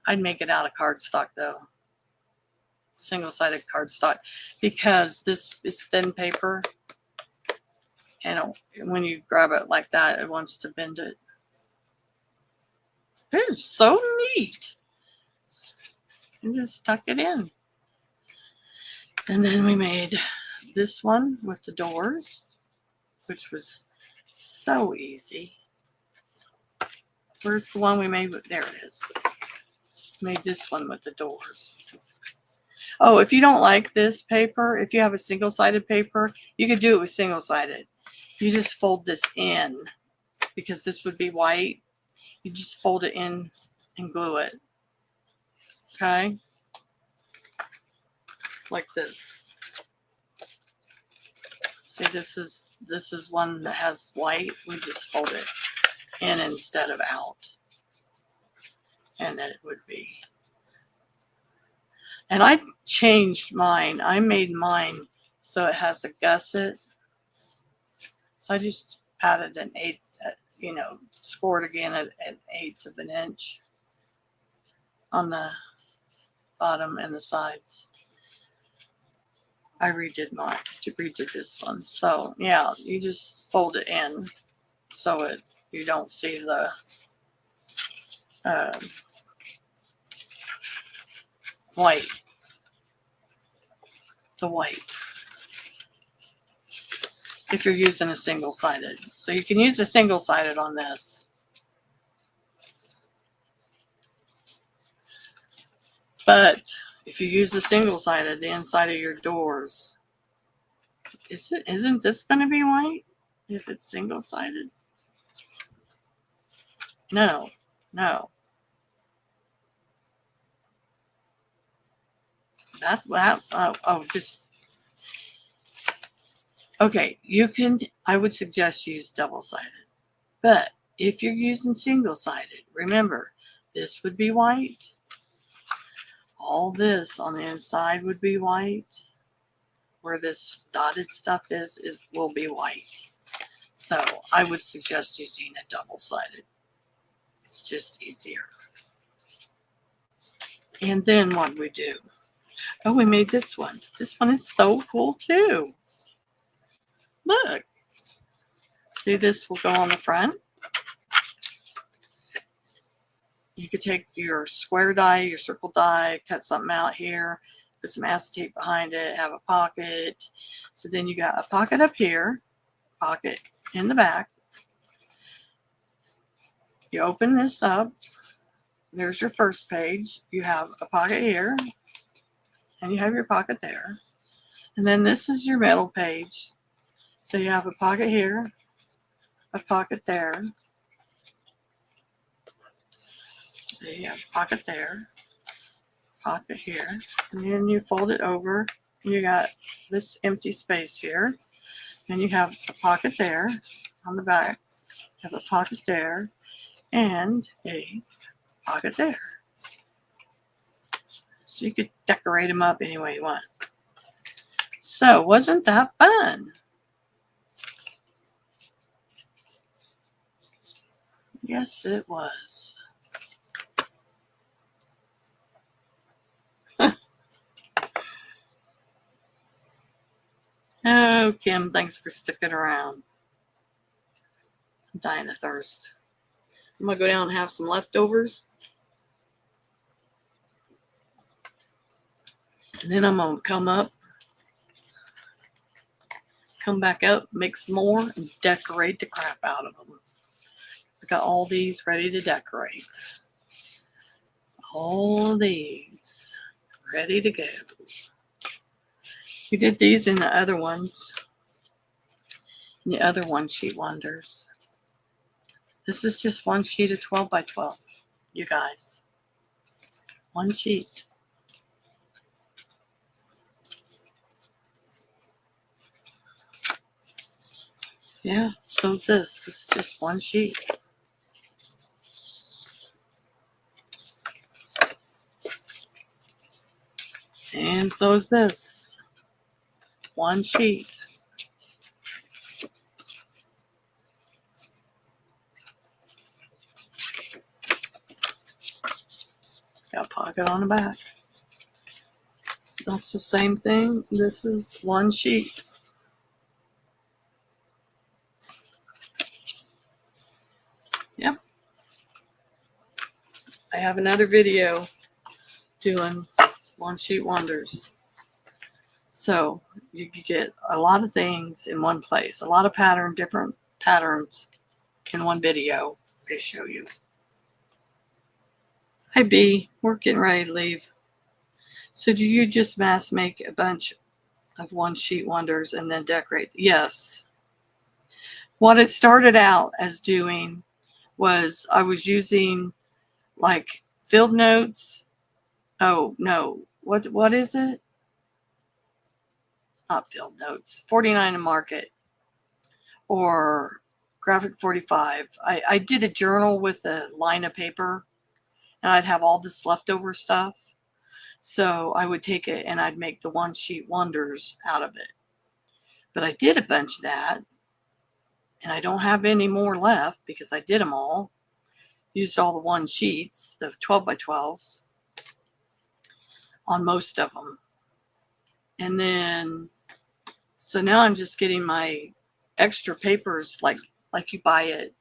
I'd make it out of cardstock though. Single-sided cardstock, because this is thin paper and when you grab it like that, it wants to bend it. It is so neat. And just tuck it in. And then we made this one with the doors, which was so easy. Where's the one we made with? There it is. Made this one with the doors. Oh, if you don't like this paper, if you have a single-sided paper, you could do it with single-sided. You just fold this in because this would be white. You just fold it in and glue it. Okay? Like this. See, this is one that has white. We just fold it in instead of out. And then it would be. And I changed mine. I made mine so it has a gusset. So I just added an 1/8, scored again at 1/8 of an inch on the bottom and the sides. I redid mine, redid this one. So yeah, you just fold it in so you don't see the white. The white. If you're using a single-sided. So you can use a single-sided on this. But if you use a single-sided, the inside of your doors, isn't this going to be white if it's single-sided? No. That's what. Okay. I would suggest use double-sided, but if you're using single-sided, remember this would be white. All this on the inside would be white. Where this dotted stuff will be white. So I would suggest using a double-sided. It's just easier. And then what we do? Oh, we made this one. This one is so cool too. Look. See, this will go on the front. You could take your square die, your circle die, cut something out here, put some acetate behind it, have a pocket. So then you got a pocket up here, pocket in the back. You open this up. There's your first page. You have a pocket here, and you have your pocket there. And then this is your middle page. So you have a pocket here, a pocket there. So you have a pocket there, pocket here. And then you fold it over. You got this empty space here. And you have a pocket there on the back. You have a pocket there and a pocket there. So you could decorate them up any way you want. So wasn't that fun? Yes, it was. Oh, Kim, thanks for sticking around. I'm dying of thirst. I'm going to go down and have some leftovers. And then I'm going to come back up, make some more, and decorate the crap out of them. I got all these ready to decorate. All these ready to go. We did these in the other ones. In the other one sheet wonders. This is just one sheet of 12 by 12, you guys. One sheet. Yeah, so is this. This is just one sheet. And so is this. One sheet. Got a pocket on the back. That's the same thing. This is one sheet. Yep. I have another video doing one sheet wonders. So you get a lot of things in one place, a lot of different patterns in one video they show you. Hi B, we're getting ready to leave. So do you just mass make a bunch of one sheet wonders and then decorate? Yes. What it started out as doing was I was using like field notes. Oh no, what is it? Not field notes. 49 and Market or Graphic 45. I did a journal with a line of paper, and I'd have all this leftover stuff. So I would take it and I'd make the one sheet wonders out of it. But I did a bunch of that, and I don't have any more left because I did them all. Used all the one sheets, the 12 by 12s, on most of them. And then, so now I'm just getting my extra papers like you buy it.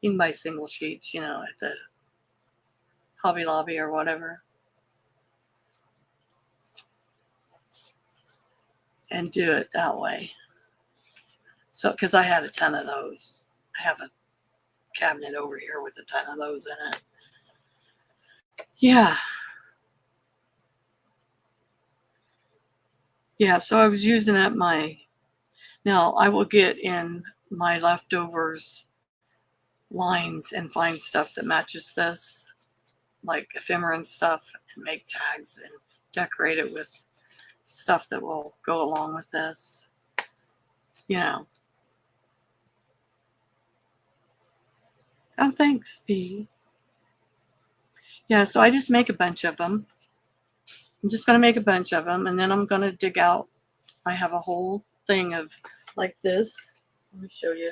You can buy single sheets, you know, at the Hobby Lobby or whatever. And do it that way. So, because I had a ton of those. I have a cabinet over here with a ton of those in it. Yeah. Yeah, so I was using up now I will get in my leftovers lines and find stuff that matches this, like ephemera and stuff, and make tags and decorate it with stuff that will go along with this. You know. Oh, thanks, B. Yeah, so I just make a bunch of them. I'm just going to make a bunch of them, and then I'm going to dig out. I have a whole thing of like this. Let me show you.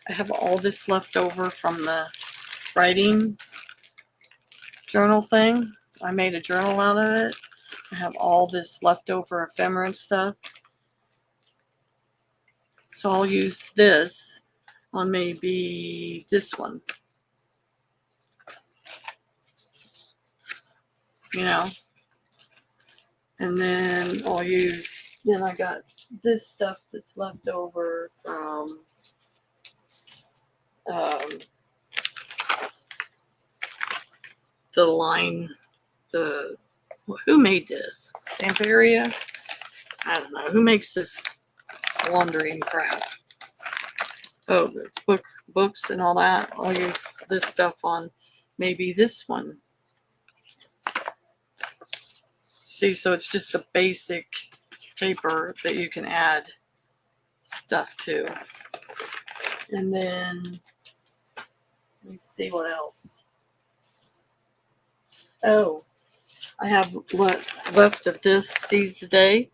I have all this left over from the writing journal thing. I made a journal out of it. I have all this leftover ephemera and stuff. So I'll use this on maybe this one. You know. And then I'll use, then I got this stuff that's left over from the line, who made this? Stamperia? I don't know. Who makes this wandering crap? Oh, the books and all that. I'll use this stuff on maybe this one. See, so it's just a basic paper that you can add stuff to. And then, let me see what else. Oh, I have left of this Seize the Day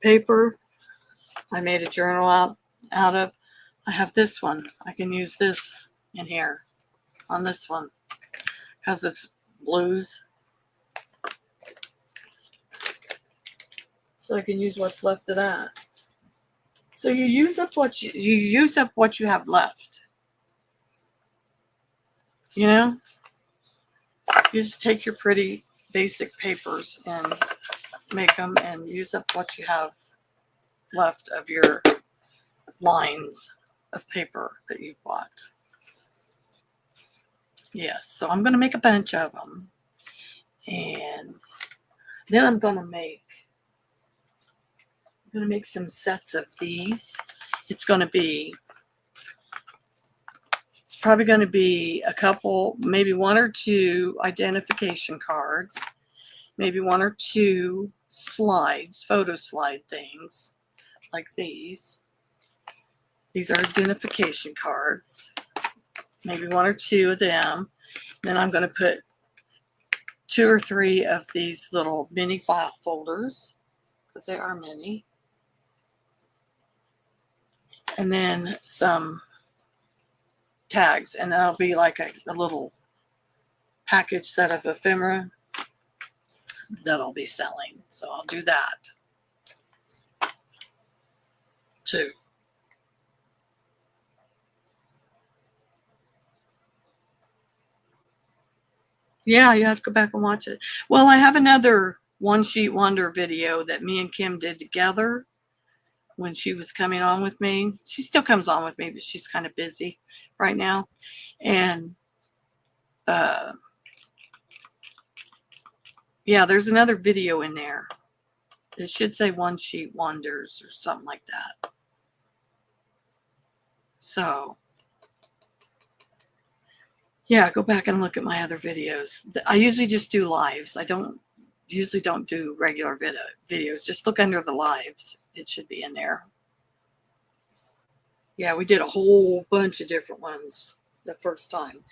paper. I made a journal out of. I have this one. I can use this in here on this one because it's blues. So I can use what's left of that. So you use up what you have left. You know, you just take your pretty basic papers and make them and use up what you have left of your lines of paper that you bought. Yes, so I'm going to make a bunch of them. And then I'm going to make some sets of these. It's probably going to be a couple, maybe one or two identification cards, maybe one or two slides, photo slide things like these. These are identification cards, maybe one or two of them. Then I'm going to put 2 or 3 of these little mini file folders, because there are many. And then some tags, and that'll be like a little package set of ephemera that I'll be selling. So I'll do that too. Yeah, you have to go back and watch it. Well, I have another One Sheet Wonder video that me and Kim did together when she was coming on with me. She still comes on with me, but she's kind of busy right now. And yeah, there's another video in there. It should say One Sheet Wonders or something like that. So yeah, go back and look at my other videos. I usually just do lives. I usually don't do regular videos. Just look under the lives. It should be in there. Yeah, we did a whole bunch of different ones the first time.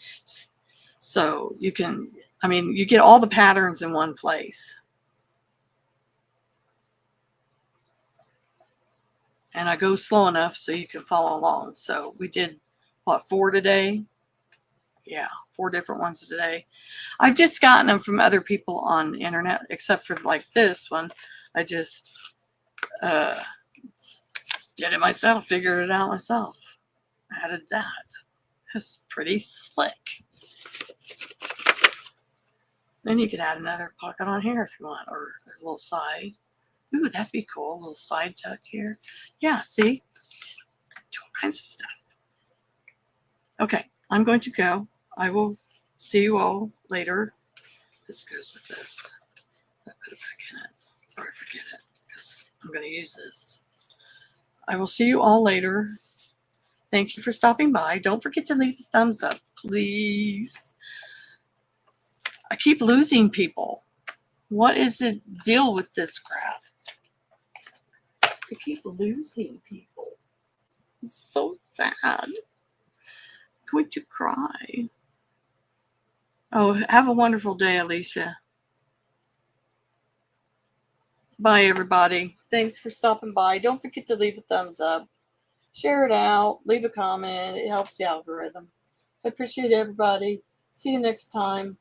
So you get all the patterns in one place. And I go slow enough so you can follow along. So we did, 4 today? Yeah, 4 different ones today. I've just gotten them from other people on the internet, except for like this one. I just did it myself, figured it out myself. Added that. It's pretty slick. Then you could add another pocket on here if you want, or a little side. Ooh, that'd be cool. A little side tuck here. Yeah, see? Just do all kinds of stuff. Okay, I'm going to go. I will see you all later. This goes with this. I put it back in it before I forget it, because I'm going to use this. I will see you all later. Thank you for stopping by. Don't forget to leave a thumbs up, please. I keep losing people. What is the deal with this crap? I keep losing people. I'm so sad. I'm going to cry. Oh, have a wonderful day, Alicia. Bye, everybody. Thanks for stopping by. Don't forget to leave a thumbs up. Share it out. Leave a comment. It helps the algorithm. I appreciate everybody. See you next time.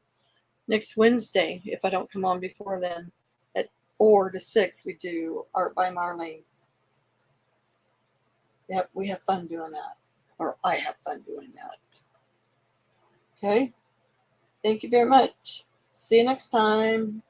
Next Wednesday, if I don't come on before then, at 4 to 6, we do Art by Marlene. Yep, we have fun doing that. Or I have fun doing that. Okay? Thank you very much. See you next time.